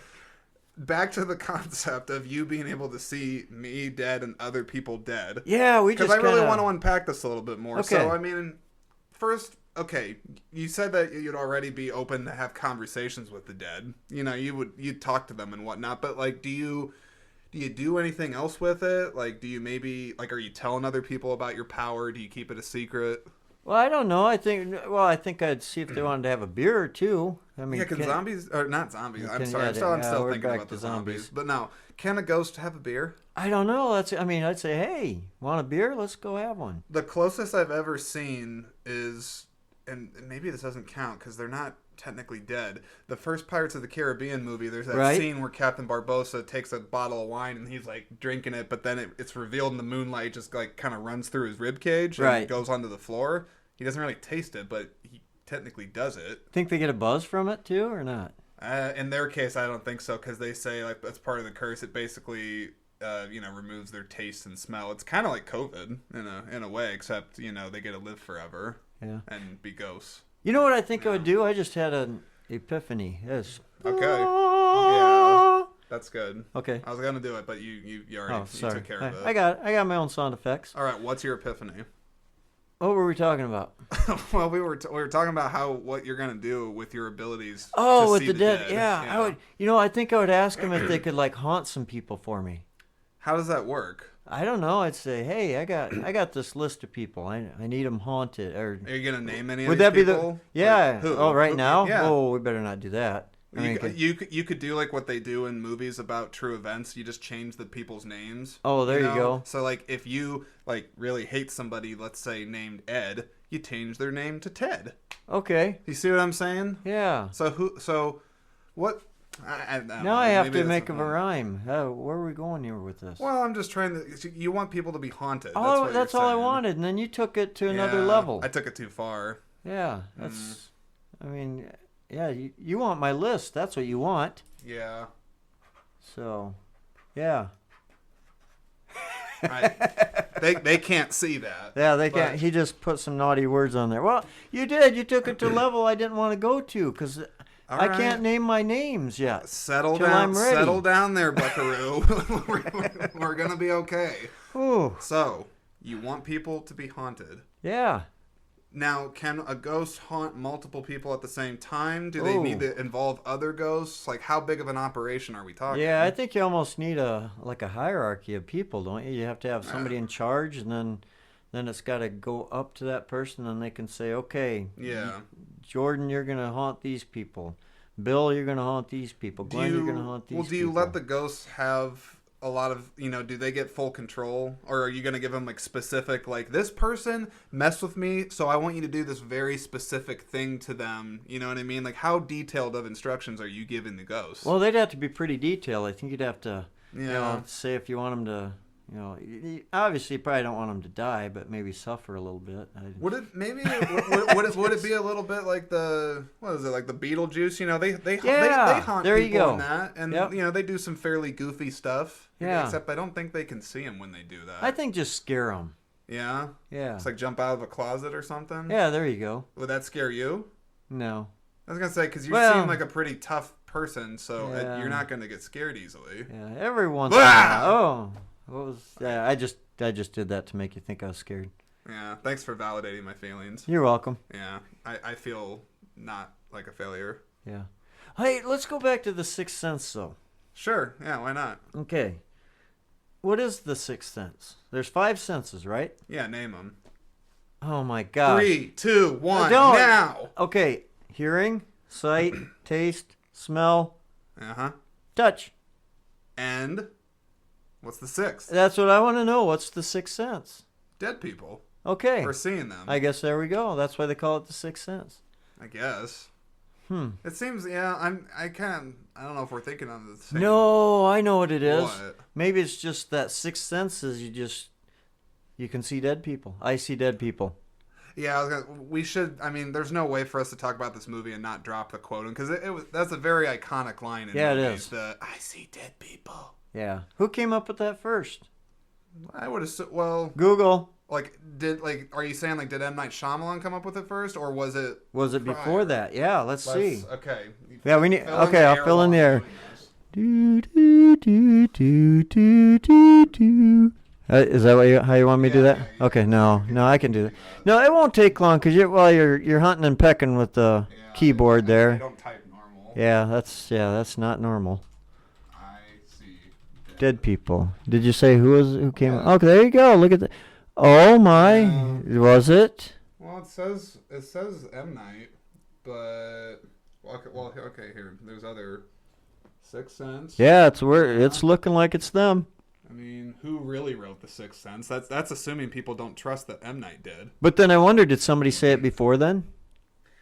Back to the concept of you being able to see me dead and other people dead.
Yeah,
because I really want to unpack this a little bit more.
Okay.
So, I mean, first, okay, you said that you'd already be open to have conversations with the dead. You'd talk to them and whatnot. But like, do you do anything else with it? Like, do you maybe are you telling other people about your power? Do you keep it a secret?
Well, I don't know. I think I'd see if they wanted to have a beer or two. I mean,
yeah, can zombies or not zombies? I'm sorry, I'm still
we're
thinking
back
about
to
the zombies. But now, can a ghost have a beer?
I don't know. I'd say, hey, want a beer? Let's go have one.
The closest I've ever seen is, and maybe this doesn't count because they're not technically dead. The first Pirates of the Caribbean movie, there's that scene where Captain Barbossa takes a bottle of wine and he's like drinking it, but then it's revealed in the moonlight, just like kind of runs through his rib cage and goes onto the floor. He doesn't really taste it, but he technically does it.
Think they get a buzz from it too, or not?
In their case, I don't think so, because they say like that's part of the curse. It basically, removes their taste and smell. It's kind of like COVID in a way, except they get to live forever.
Yeah.
And be ghosts.
You know what I think I would do? I just had an epiphany. Yes.
Okay. Yeah. That's good.
Okay.
I was gonna do it, but you already you took care of it.
I got my own sound effects.
All right. What's your epiphany?
What were we talking about?
Well, we were talking about what you're gonna do with your abilities.
Oh,
to
with
see
the dead.
Yeah.
I would. I think I would ask them if they could like haunt some people for me.
How does that work?
I don't know. I'd say, hey, I got this list of people. I need them haunted. Or
are you gonna name any?
Would
of these
that
people?
be the? Yeah.
Like, who?
Oh, right now.
Yeah.
Oh, we better not do that.
You could do like what they do in movies about true events. You just change the people's names.
Oh, there you go.
So like if you like really hate somebody, let's say named Ed, you change their name to Ted.
Okay.
You see what I'm saying?
Yeah.
So what? I
now I have to make up a rhyme. Where are we going here with this?
Well, I'm just trying to. You want people to be haunted.
Oh, that's all I wanted, and then you took it to another level.
I took it too far.
Yeah, that's. I mean, yeah, you want my list. That's what you want.
Yeah.
So, yeah.
They can't see that.
Yeah, they can't. He just put some naughty words on there. Well, you did. You took it to a level I didn't want to go to because I can't name my names yet.
Settle down. Settle down there, Buckaroo. We're gonna be okay.
Ooh.
So, you want people to be haunted.
Yeah.
Now, can a ghost haunt multiple people at the same time? Do they need to involve other ghosts? Like, how big of an operation are we talking?
Yeah, I think you almost need a hierarchy of people, don't you? You have to have somebody in charge, and then it's got to go up to that person, and they can say, okay, Jordan, you're going to haunt these people. Bill, you're going to haunt these people. Glenn, you're going to haunt these people.
Well, do you let the ghosts have a lot of, do they get full control? Or are you going to give them like specific, like this person messed with me, so I want you to do this very specific thing to them. You know what I mean? Like how detailed of instructions are you giving the ghosts?
Well, they'd have to be pretty detailed. I think you'd have to, say if you want them to, obviously you probably don't want them to die, but maybe suffer a little bit.
Would it would it be a little bit like the like the Beetlejuice? They haunt
there
people
you go.
in that, and they do some fairly goofy stuff.
Yeah.
Except I don't think they can see them when they do that.
I think just scare them.
Yeah.
Yeah.
It's like jump out of a closet or something.
Yeah, there you go.
Would that scare you?
No.
I was gonna say because you
Well,
seem like a pretty tough person, so
yeah.
you're not gonna get scared easily.
Yeah, every once in a while. Oh, what was? Yeah, I just did that to make you think I was scared.
Yeah, thanks for validating my feelings.
You're welcome.
Yeah, I feel not like a failure.
Yeah. Hey, let's go back to the Sixth Sense, though.
Sure. Yeah, why not?
Okay. What is the Sixth Sense? There's 5 senses, right?
Yeah, name them.
Oh my gosh.
3, 2, 1,
Don't.
now.
Okay. Hearing, sight, taste, smell, touch.
And what's the 6th?
That's what I want to know. What's the Sixth Sense?
Dead people.
Okay.
Or seeing them.
I guess there we go. That's why they call it the Sixth Sense.
I guess. It seems, I don't know if we're thinking on the same.
No, I know what it is.
What?
Maybe it's just that Sixth Sense is you can see dead people. I see dead people.
Yeah, we should. I mean, there's no way for us to talk about this movie and not drop the quote because that's a very iconic line in movies.
It is.
The "I see dead people."
Yeah. Who came up with that first?
I would assume. Well,
Google.
Are you saying did M. Night Shyamalan come up with it first, or was it?
Was it before that? Yeah. Let's see.
Okay.
Yeah, we need. Okay, I'll fill in the air. Do do do do do do do. Is that how you want me to do that?
Yeah.
Okay, no, I can do that. No, it won't take long because you're hunting and pecking with the keyboard there.
I don't type normal.
Yeah, that's not normal.
I see
Dead people. Did you say who came? Yeah. Okay, there you go. Look at that. Oh my, was it?
Well, it says M. Night, but okay, here. There's other Sixth Sense.
Yeah, it's looking like it's them.
I mean, who really wrote The Sixth Sense? That's assuming people don't trust that M. Night did.
But then I wonder, did somebody say it before then,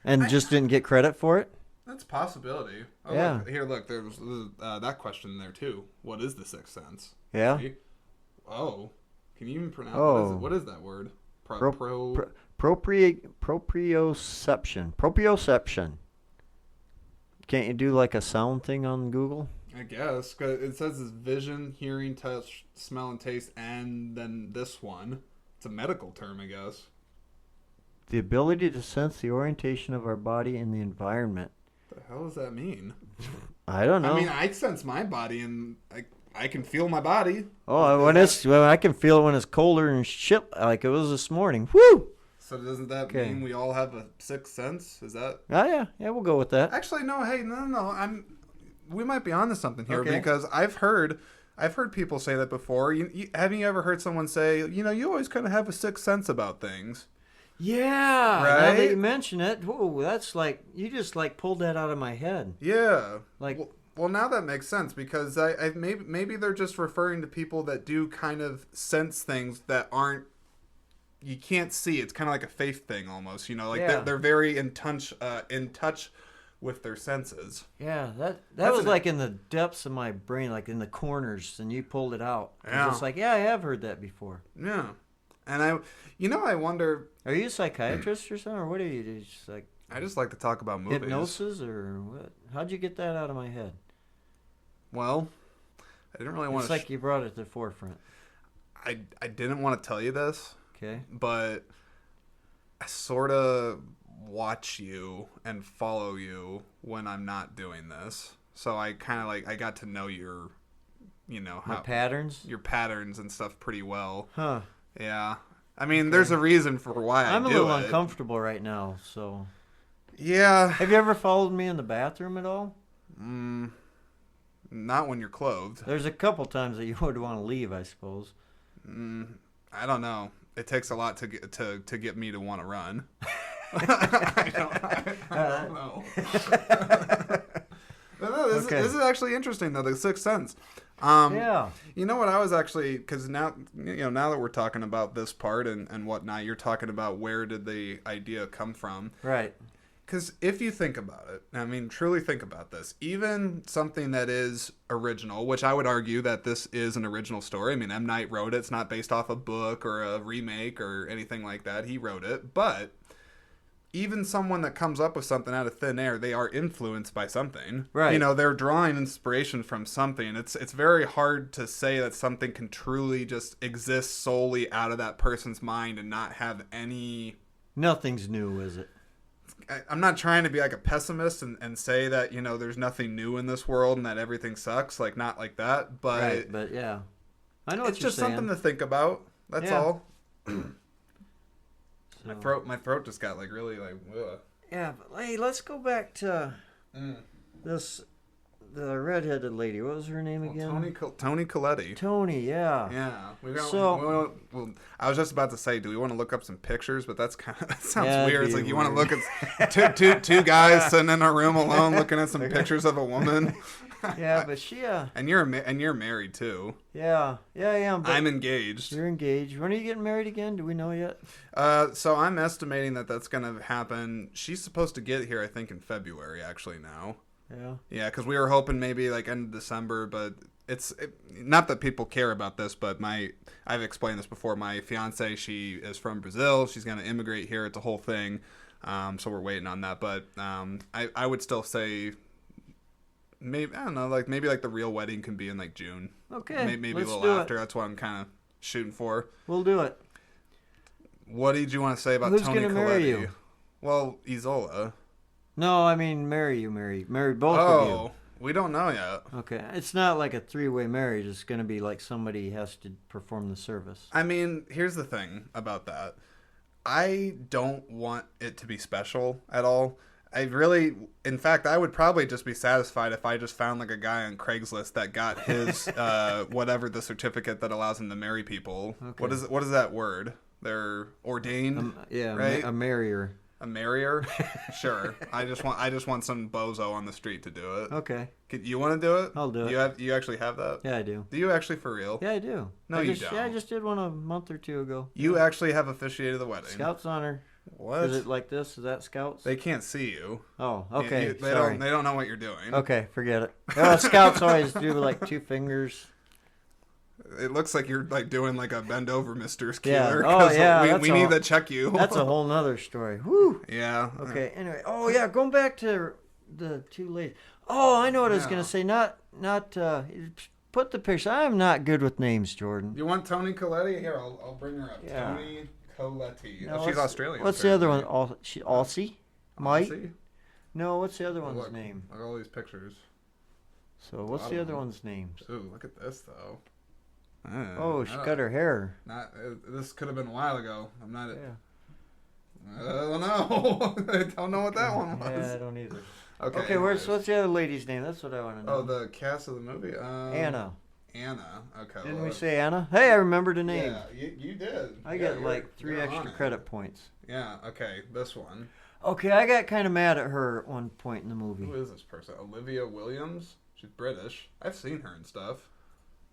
and just didn't get credit for it?
That's a possibility. Oh,
yeah.
Look, there's that question there too. What is The Sixth Sense?
Yeah.
See? Oh, can you even pronounce?
Oh.
What is that word?
Proprioception. Can't you do like a sound thing on Google?
I guess, because it says it's vision, hearing, touch, smell, and taste, and then this one. It's a medical term, I guess.
The ability to sense the orientation of our body in the environment.
What the hell does that mean?
I don't know.
I mean, I sense my body, and I can feel my body.
Oh, I can feel it when it's colder and shit, like it was this morning. Woo!
So doesn't that mean we all have a sixth sense? Is that?
Oh, yeah, we'll go with that.
Actually, no. Hey, no. We might be onto something here because I've heard people say that before. Haven't you ever heard someone say, you always kind of have a sixth sense about things?
Yeah,
right.
Now that you mention it, whoa, that's like you just pulled that out of my head.
Yeah, well, now that makes sense because I maybe they're just referring to people that do kind of sense things that aren't. You can't see. It's kind of like a faith thing almost. They're very in touch with their senses.
Yeah, that was like in the depths of my brain, like in the corners, and you pulled it out.
Yeah.
It's like, I have heard that before.
Yeah, and I wonder.
Are you a psychiatrist or something, or what are you? Just
I just like to talk about movies.
Hypnosis or what? How'd you get that out of my head?
Well, I didn't really want to.
It's like you brought it to the forefront.
I didn't want to tell you this.
Okay.
But I sort of watch you and follow you when I'm not doing this. So I kind of I got to know your,
my patterns?
Your patterns and stuff pretty well.
Huh.
Yeah. I mean, there's a reason for why
I'm a little uncomfortable right now, so.
Yeah.
Have you ever followed me in the bathroom at all?
Not when you're clothed.
There's a couple times that you would want to leave, I suppose.
I don't know. It takes a lot to get me to want to run. I don't know. But no, this is actually interesting though. The Sixth Sense.
Yeah.
You know what I was actually because now that we're talking about this part and whatnot, you're talking about where did the idea come from?
Right.
Because if you think about it, I mean, truly think about this, even something that is original, which I would argue that this is an original story. I mean, M. Night wrote it. It's not based off a book or a remake or anything like that. He wrote it. But even someone that comes up with something out of thin air, they are influenced by something.
Right.
They're drawing inspiration from something. It's very hard to say that something can truly just exist solely out of that person's mind and not have any...
Nothing's new, is it?
I'm not trying to be like a pessimist and say that, you know, there's nothing new in this world and that everything sucks. Like, not like that. But,
right, but yeah. I know what
it's
you're
just
saying.
something to think about. That's all.
So,
My throat just got like really like, ugh.
yeah, but hey, let's go back to the redheaded lady. What was her name again?
Toni Collette.
Tony, yeah.
Yeah.
So,
well, I was just about to say, do we want to look up some pictures? But that sounds
Yeah,
weird.
it'd
It's
be
like you want to
weird.
look at two guys sitting in a room alone looking at some pictures of a woman.
yeah, but she,
And you're married too.
yeah, I am. But
I'm engaged.
you're engaged. When are you getting married again? Do we know yet?
So I'm estimating that's going to happen. She's supposed to get here, I think, in February. Actually, now. Yeah, because we were hoping maybe like end of December, but not that people care about this, but I've explained this before. My fiance, she is from Brazil. She's going to immigrate here. It's a whole thing. So we're waiting on that. But I would still say maybe, I don't know, like maybe like the real wedding can be in like June.
Okay,
maybe
let's
a little
do
after.
it.
That's what I'm kind of shooting for.
We'll do it.
What did you want to say about
Who's
Toni
gonna
Collette?
marry you?
Well, Isola.
No, I mean marry both of you.
Oh, we don't know yet.
Okay, it's not like a three-way marriage. It's going to be like somebody has to perform the service.
I mean, here's the thing about that. I don't want it to be special at all. In fact, I would probably just be satisfied if I just found like a guy on Craigslist that got his whatever the certificate that allows him to marry people.
Okay.
What is that word? They're ordained.
Yeah,
right?
a marrier.
A marrier? Sure. I just want some bozo on the street to do it.
Okay.
You want to do it?
I'll do it.
You actually have that?
Yeah, I do.
Do you actually for real?
Yeah, I do.
No, you don't.
Yeah, I just did one a month or two ago.
You actually have officiated the wedding.
Scouts honor.
What?
Is it like this? Is that Scouts?
They can't see you.
Oh, okay.
They
Sorry.
don't know what you're doing.
Okay, forget it. Well, Scouts always do like two fingers.
It looks like you're like doing like a bend over, Mr.
Yeah.
Kieler.
Oh, yeah.
We need to check you.
That's a whole nother story. Whew.
Yeah.
Okay. Anyway. Oh yeah. Going back to the two ladies. Oh, I know what I was gonna say. Not. Put the picture. I am not good with names, Jordan.
You want Toni Collette? Here, I'll bring her up.
Yeah.
Toni Collette.
No,
She's Australian.
What's the other one? Aussie? Mike?
Aussie?
No. What's the other one's
Look,
name?
Look at all these pictures.
So what's the other one's name?
Ooh, look at this though.
Oh, she cut her hair.
This could have been a while ago. I'm not.
Yeah.
I don't know. I don't know what that one was.
Yeah, I don't either.
Okay.
What's the other lady's name? That's what I want to know.
Oh, the cast of the movie.
Anna.
Anna. Okay.
Didn't we say Anna? Hey, I remembered a name.
Yeah, you did.
I get like 3 extra credit points.
Yeah. Okay. This one.
Okay, I got kind of mad at her at one point in the movie.
Who is this person? Olivia Williams. She's British. I've seen her and stuff.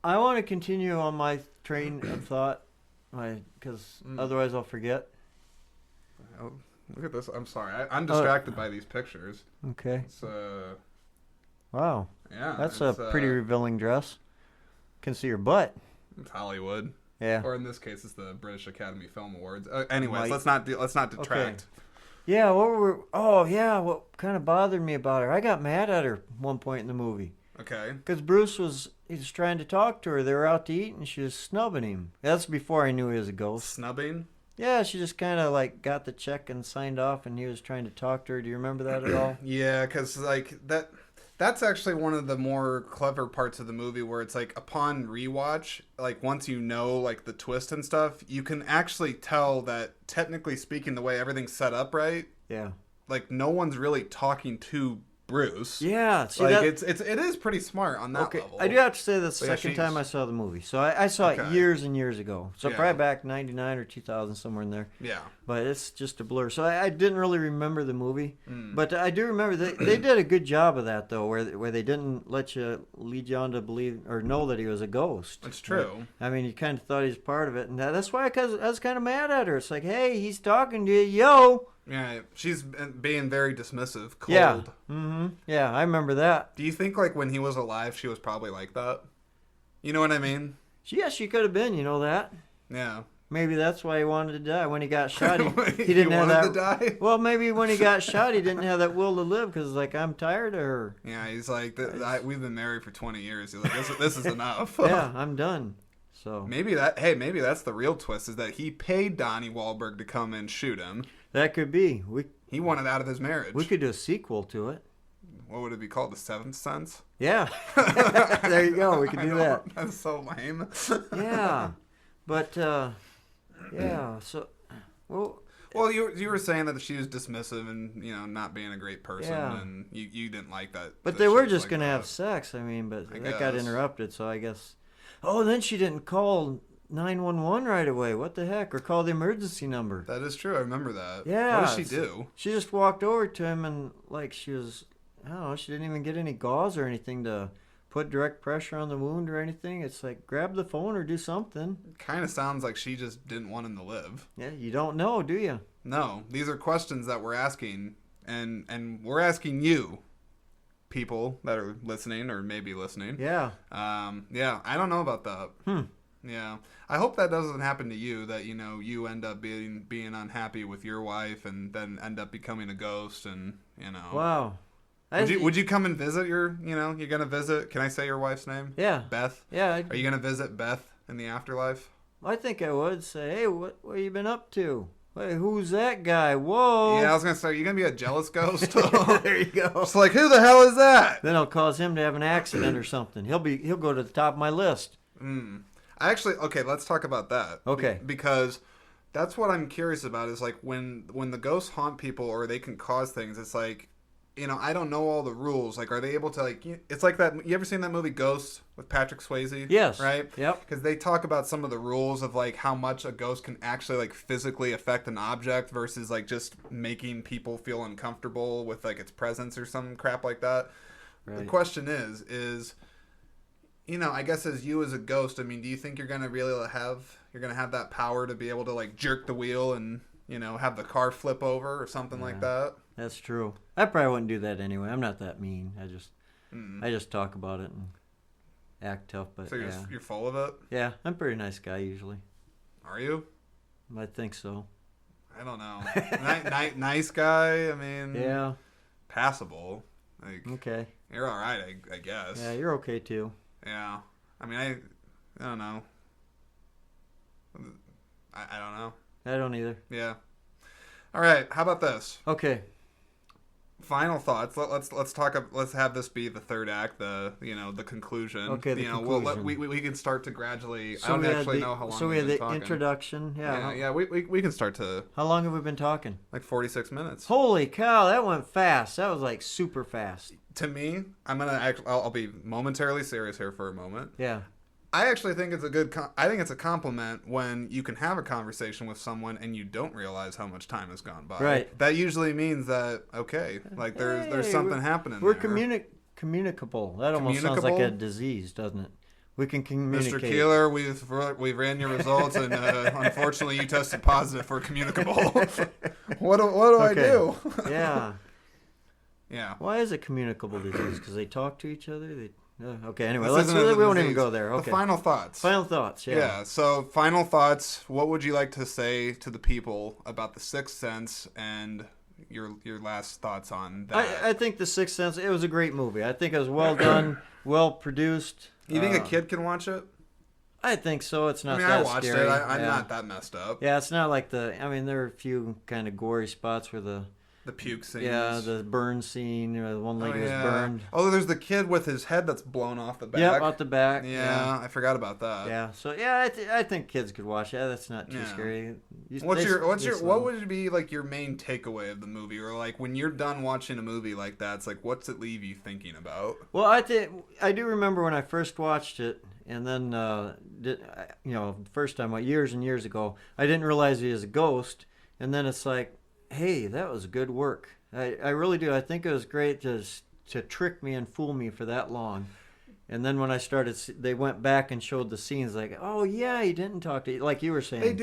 I want to continue on my train of thought, because otherwise I'll forget.
Oh, look at this. I'm sorry. I'm distracted by these pictures.
Okay.
It's
Wow.
yeah.
That's a pretty revealing dress. Can see your butt.
It's Hollywood.
Yeah.
Or in this case, it's the British Academy Film Awards. Anyways,
Right.
let's not detract.
Okay. Yeah. What kind of bothered me about her? I got mad at her one point in the movie.
Okay.
Because he was trying to talk to her. They were out to eat, and she was snubbing him. That's before I knew he was a ghost.
Snubbing?
Yeah, she just kind of like got the check and signed off, and he was trying to talk to her. Do you remember that at all?
Yeah, because like that's actually one of the more clever parts of the movie, where it's like upon rewatch, like once you know like the twist and stuff, you can actually tell that technically speaking, the way everything's set up, right?
Yeah.
Like no one's really talking to Bruce.
Yeah, see
like
that,
it is pretty smart on that level.
I do have to say that's the
But yeah,
second time I saw the movie. So I saw it years and years ago. So
Yeah.
probably back 99 or 2000, somewhere in there.
Yeah.
But it's just a blur. So I didn't really remember the movie.
Mm.
But I do remember they did a good job of that, though, where they didn't lead you on to believe or know that he was a ghost.
It's true.
I mean, you kind of thought he was part of it. And that's why I was kind of mad at her. It's like, hey, he's talking to you, yo.
Yeah, she's being very dismissive, cold.
Yeah. Mm-hmm. Yeah, I remember that.
Do you think like when he was alive, she was probably like that? You know what I mean?
Yeah, she could have been. You know that.
Yeah.
Maybe that's why he wanted to die. When he got shot, he
He
didn't have that.
wanted to die?
Well, maybe when he got shot, he didn't have that will to live because, like, I'm tired of her.
Yeah, he's like, we've been married for 20 years. He's like, this is enough.
Yeah, I'm done. So
maybe that's the real twist, is that he paid Donnie Wahlberg to come and shoot him.
That could be.
He wanted out of his marriage.
We could do a sequel to it.
What would it be called? The Seventh Sense?
Yeah. There you go. We could do that.
That's so lame.
Yeah. But, yeah. So,
well, you were saying that she was dismissive and, not being a great person,
Yeah.
and you didn't like that.
But
that
they
she
were
was
just
like
going to
that.
have sex. I mean, but
I
that got
guess.
interrupted, so I guess. Oh, then she didn't call 911 right away. What the heck? Or call the emergency number.
That is true. I remember that.
Yeah.
What did she do?
She just walked over to him and, she was, I don't know, she didn't even get any gauze or anything to put direct pressure on the wound or anything. It's like, grab the phone or do something.
Kind of sounds like she just didn't want him to live.
Yeah, you don't know, do you?
No, these are questions that we're asking, and we're asking you, people that are listening or maybe listening.
Yeah.
Yeah, I don't know about that. Yeah, I hope that doesn't happen to you. That you end up being unhappy with your wife, and then end up becoming a ghost, and
Wow.
Would you come and visit you're gonna visit? Can I say your wife's name?
Yeah.
Beth.
Yeah.
Are you gonna visit Beth in the afterlife?
I think I would say, hey, what you been up to? Hey, who's that guy? Whoa.
Yeah, I was gonna say, are you gonna be a jealous ghost?
There you go.
It's like, who the hell is that?
Then I'll cause him to have an accident or something. He'll go to the top of my list.
Okay, let's talk about that.
Okay.
Because that's what I'm curious about is like when the ghosts haunt people or they can cause things, it's like, I don't know all the rules. Like, are they able to it's like that. You ever seen that movie Ghost with Patrick Swayze?
Yes.
Right?
Yep.
Because they talk about some of the rules of like how much a ghost can actually like physically affect an object versus like just making people feel uncomfortable with like its presence or some crap like that. Right. The question is I guess as you as a ghost, I mean, do you think you're gonna have that power to be able to like jerk the wheel and have the car flip over or something like that?
That's true. I probably wouldn't do that anyway. I'm not that mean. I just talk about it and act tough. But
so you're full of it?
Yeah, I'm a pretty nice guy usually.
Are you?
I think so.
I don't know. Nice guy. I mean,
yeah,
passable. Like,
okay,
you're all right, I guess.
Yeah, you're okay too.
Yeah. I mean, I don't know. I don't know.
I don't either.
Yeah. All right. How about this?
Okay.
Final thoughts. Let's talk. Let's have this be the third act. The conclusion.
Okay. The conclusion.
We can start to gradually.
So
I don't actually know how long.
So we had the
talking.
introduction. Yeah.
Yeah. We can start to.
How long have we been talking?
Like 46 minutes.
Holy cow! That went fast. That was like super fast.
To me, I'll be momentarily serious here for a moment.
Yeah.
I actually think it's a compliment when you can have a conversation with someone and you don't realize how much time has gone by.
Right.
That usually means that, okay, like there's something happening
we're
there.
Communicable. That almost sounds like a disease, doesn't it? We can communicate.
Mr. Kieler, we've ran your results and unfortunately you tested positive for communicable. What do I do?
Yeah.
Yeah.
Why is it communicable disease? Because they talk to each other? Okay, anyway, we won't even go there. Okay.
The final thoughts.
Final thoughts, yeah.
Yeah, so final thoughts. What would you like to say to the people about The Sixth Sense and your last thoughts on that?
I think The Sixth Sense, it was a great movie. I think it was well done, well produced.
You think a kid can watch it?
I think so. It's not that
I watched
scary.
it. I'm not that messed up.
Yeah, it's not like there are a few kind of gory spots where the
puke scenes.
Yeah, the burn scene. The one lady was burned.
Oh, there's the kid with his head that's blown off the back.
Yep, out the back.
Yeah, I forgot about that.
Yeah, so yeah, I think kids could watch that. That's not too scary.
What would be like your main takeaway of the movie, or like when you're done watching a movie like that? It's like, what's it leave you thinking about?
Well, I do remember when I first watched it, and then first time years and years ago, I didn't realize he was a ghost, and then it's like, hey, that was good work. I really do. I think it was great to trick me and fool me for that long. And then when I started, they went back and showed the scenes like, oh, yeah, he didn't talk to you, like you were saying.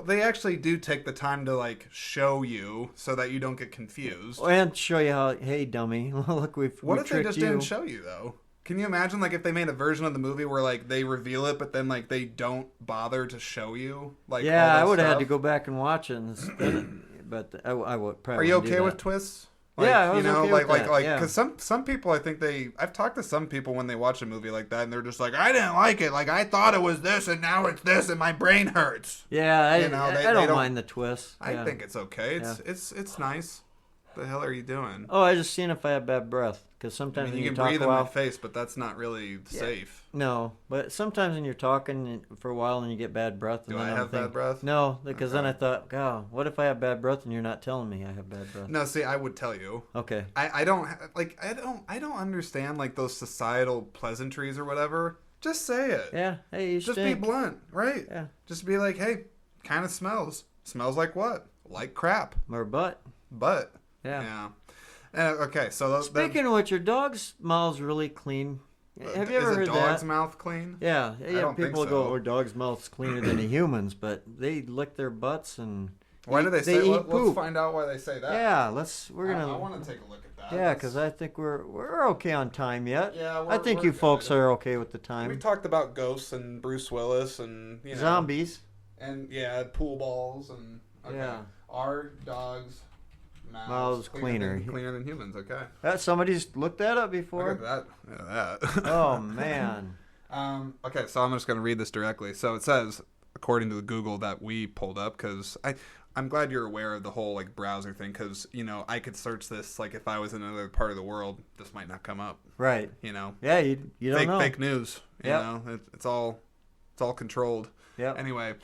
They actually do take the time to, like, show you so that you don't get confused.
And show you how, hey, dummy, look,
What if they just didn't show you, though? Can you imagine, like, if they made a version of the movie where, like, they reveal it, but then, like, they don't bother to show you? Like,
yeah, I would have had to go back and watch it. But I would probably.
Are you okay with twists? Like,
Yeah, I was
you know,
okay with that, yeah.
because some people, I think I've talked to some people when they watch a movie like that, and they're just like, I didn't like it. Like, I thought it was this, and now it's this, and my brain hurts.
Yeah,
You know,
I don't mind the twist.
I think it's okay. It's nice. The hell are you doing?
Oh, I just seen if I have bad breath. Because sometimes when
you
you
can
talk
breathe
a
in
while,
my face, but that's not really safe.
No, but sometimes when you're talking for a while and you get bad breath. And
Do
then
I have bad breath?
No, because then I thought, God, what if I have bad breath and you're not telling me I have bad breath?
No, see, I would tell you.
Okay.
I don't understand like those societal pleasantries or whatever. Just say it.
Yeah. Hey, you
Just
stink.
be blunt, right?
Yeah.
Just be like, hey, kind of smells. Smells like what? Like crap.
Or butt.
But
Yeah.
okay, so those.
Speaking of which, your dog's mouth's really clean. Have you ever heard that?
Is a dog's mouth clean?
Yeah.
don't think
People
so.
go, "Oh, dog's mouth's cleaner than a human's," but they lick their butts and.
Why do they say?
eat
Let's
poop.
find out why they say that.
Yeah, we're gonna.
I want to take a look at that.
Yeah, because I think we're okay on time yet.
Yeah,
I think
we're
you
good.
folks are okay with the
We
time.
talked about ghosts and Bruce Willis and
Zombies.
and pool balls and
Yeah.
Our dogs'
Mouths cleaner
than humans. Okay.
Somebody's looked that up before.
Look at that.
Oh man.
Okay, so I'm just going to read this directly. So it says, according to the Google that we pulled up, because I'm glad you're aware of the whole like browser thing, because I could search this like if I was in another part of the world, this might not come up.
Right.
Yeah,
you don't know.
Fake news.
Yep.
It's all controlled.
Yeah.
Anyway,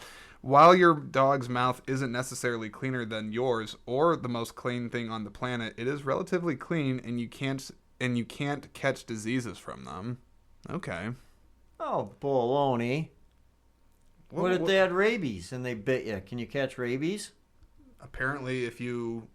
while your dog's mouth isn't necessarily cleaner than yours or the most clean thing on the planet, it is relatively clean, and you can't catch diseases from them. Okay.
Oh, baloney. What if they had rabies and they bit you? Can you catch rabies?
Apparently, if you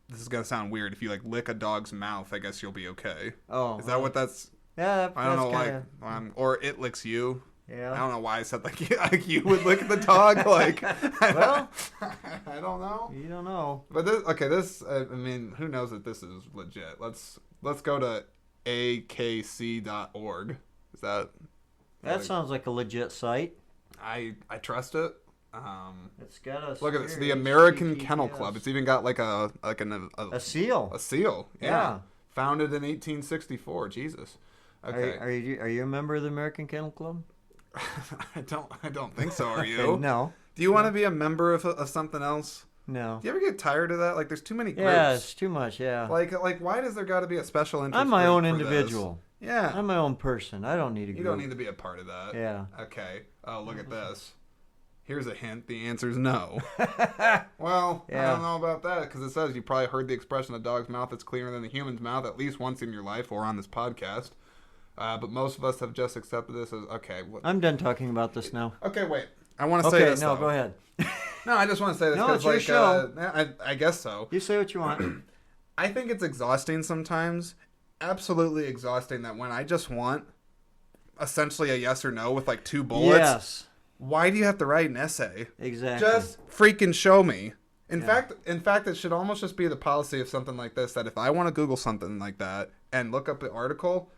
this is gonna sound weird. If you like lick a dog's mouth, I guess you'll be okay.
Oh,
is that what that's?
Yeah,
I don't know
kinda...
or it licks you.
Yeah.
I don't know why I said like you would lick the dog. Like,
well,
I don't know.
You don't know.
But this. I mean, who knows if this is legit? Let's go to akc.org. Is that?
That sounds like a legit site.
I trust it.
It's got a
look at this. The American Kennel Club. It's even got like a
seal.
A seal.
Yeah.
Founded in 1864. Jesus. Okay.
Are you a member of the American Kennel Club?
I don't think so. Are you?
No.
Do you want to be a member of something else?
No.
Do you ever get tired of that? Like, there's too many groups.
Yeah, it's too much. Yeah.
Like, why does there got to be a special interest?
I'm my own
for
individual.
This? Yeah.
I'm my own person. I don't need a group.
You don't need to be a part of that.
Yeah.
Okay. Oh, look at this. Here's a hint. The answer's no. Well,
yeah.
I don't know about that, because it says you probably heard the expression a dog's mouth that's cleaner than a human's mouth at least once in your life or on this podcast. But most of us have just accepted this as, okay.
I'm done talking about this now.
Okay, wait. I want to say this,
no, go ahead.
No, I just want to say this.
No, it's your
show. I guess so.
You say what you want.
I think it's exhausting sometimes. Absolutely exhausting that when I just want essentially a yes or no with like 2 bullets.
Yes.
Why do you have to write an essay?
Exactly.
Just freaking show me. In fact, it should almost just be the policy of something like this, that if I want to Google something like that and look up the article,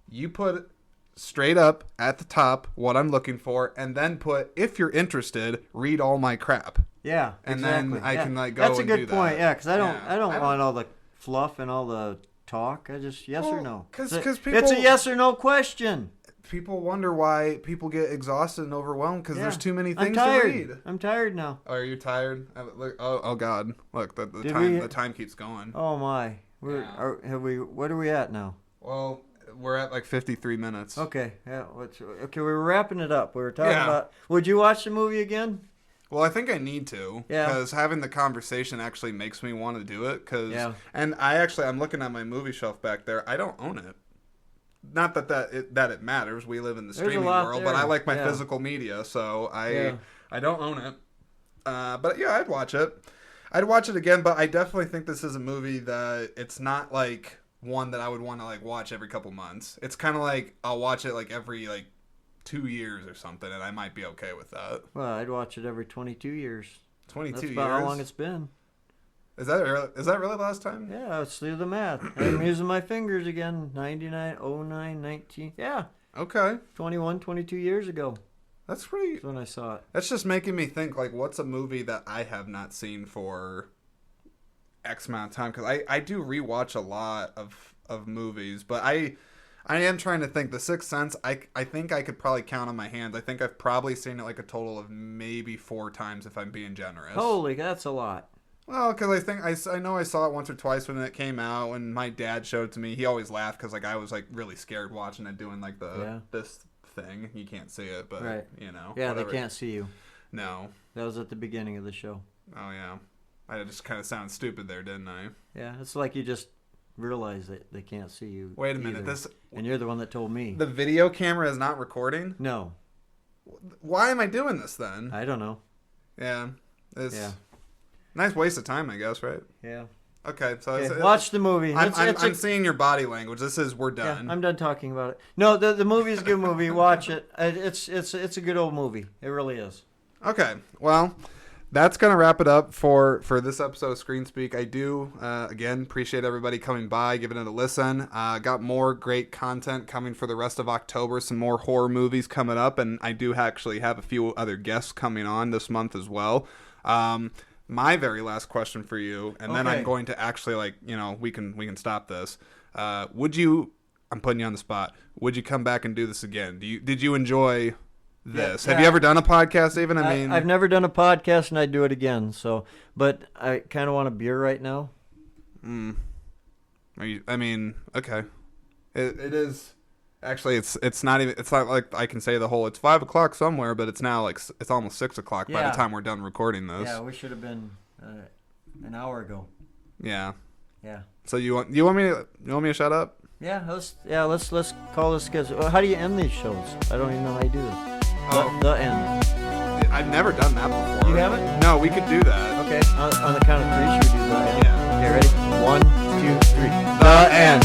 you put straight up at the top what I'm looking for, and then put, if you're interested, read all my crap.
Yeah,
and
exactly.
then I can like go.
That's a
and
good
do
point.
That.
Yeah, because I don't want all the fluff and all the talk. I just yes or no.
Because
people, it's a yes or no question.
People wonder why people get exhausted and overwhelmed because there's too many things
to
read.
I'm tired now.
Oh, are you tired? Oh God! Look, the time keeps going.
Oh my! What are we at now?
Well, we're at like 53 minutes.
Okay. Yeah. Okay. We were wrapping it up. We were talking about. Would you watch the movie again?
Well, I think I need to.
Yeah.
Because having the conversation actually makes me want to do it. And I'm looking at my movie shelf back there. I don't own it. Not that it matters. We live in the streaming world, but I like my physical media, so I don't own it. But yeah, I'd watch it. I'd watch it again, but I definitely think this is a movie that it's not like one that I would want to like watch every couple months. It's kind of like I'll watch it like every like 2 years or something, and I might be okay with that.
Well, I'd watch it every 22 years.
22 years?
That's about how long it's been.
Is that really the last time?
Yeah, let's do the math. I'm using my fingers again. 99, 09, 19. Yeah.
Okay.
21, 22 years ago.
That's pretty...
That's when I saw it.
That's just making me think, like, what's a movie that I have not seen for X amount of time, because I do rewatch a lot of movies, but I am trying to think. The Sixth Sense, I think I could probably count on my hands. I think I've probably seen it like a total of maybe 4 times if I'm being generous.
Holy, that's a lot.
Well, because I think I know I saw it once or twice when it came out. When my dad showed it to me, he always laughed because like I was like really scared watching it, doing like this thing. You can't see it, but
right.
you know.
Yeah,
whatever.
they can't see you.
No.
That was at the beginning of the show.
Oh yeah, I just kind of sounded stupid there, didn't I?
Yeah, it's like you just realize that they can't see you.
Wait a minute,
either. And you're the one that told me.
The video camera is not recording?
No.
Why am I doing this then?
I don't know.
Yeah. Nice waste of time, I guess, right?
Yeah.
Okay, so
watch the movie.
I'm seeing your body language. We're done.
Yeah, I'm done talking about it. No, the movie is a good movie. Watch it. It's a good old movie. It really is.
Okay, well, that's going to wrap it up for this episode of Screen Speak. I do, again, appreciate everybody coming by, giving it a listen. Got more great content coming for the rest of October, some more horror movies coming up, and I do actually have a few other guests coming on this month as well. My very last question for you, and then I'm going to actually, we can stop this. Would you, I'm putting you on the spot, would you come back and do this again? Did you enjoy this? Yeah. Have you ever done a podcast even?
I've never done a podcast, and I'd do it again. So, but I kind of want a beer right now.
Okay. It is actually it's not like I can say the whole it's 5 o'clock somewhere, but it's now like it's almost 6 o'clock by the time we're done recording this.
Yeah, we should have been an hour ago.
Yeah.
Yeah.
So you want me to shut up?
Yeah, let's call this because how do you end these shows? I don't even know how you do this. The end.
I've never done that before.
You haven't?
No, we could do that.
Okay. On the count of 3, should we do that?
Yeah.
Okay, ready? 1, 2, 3. The end.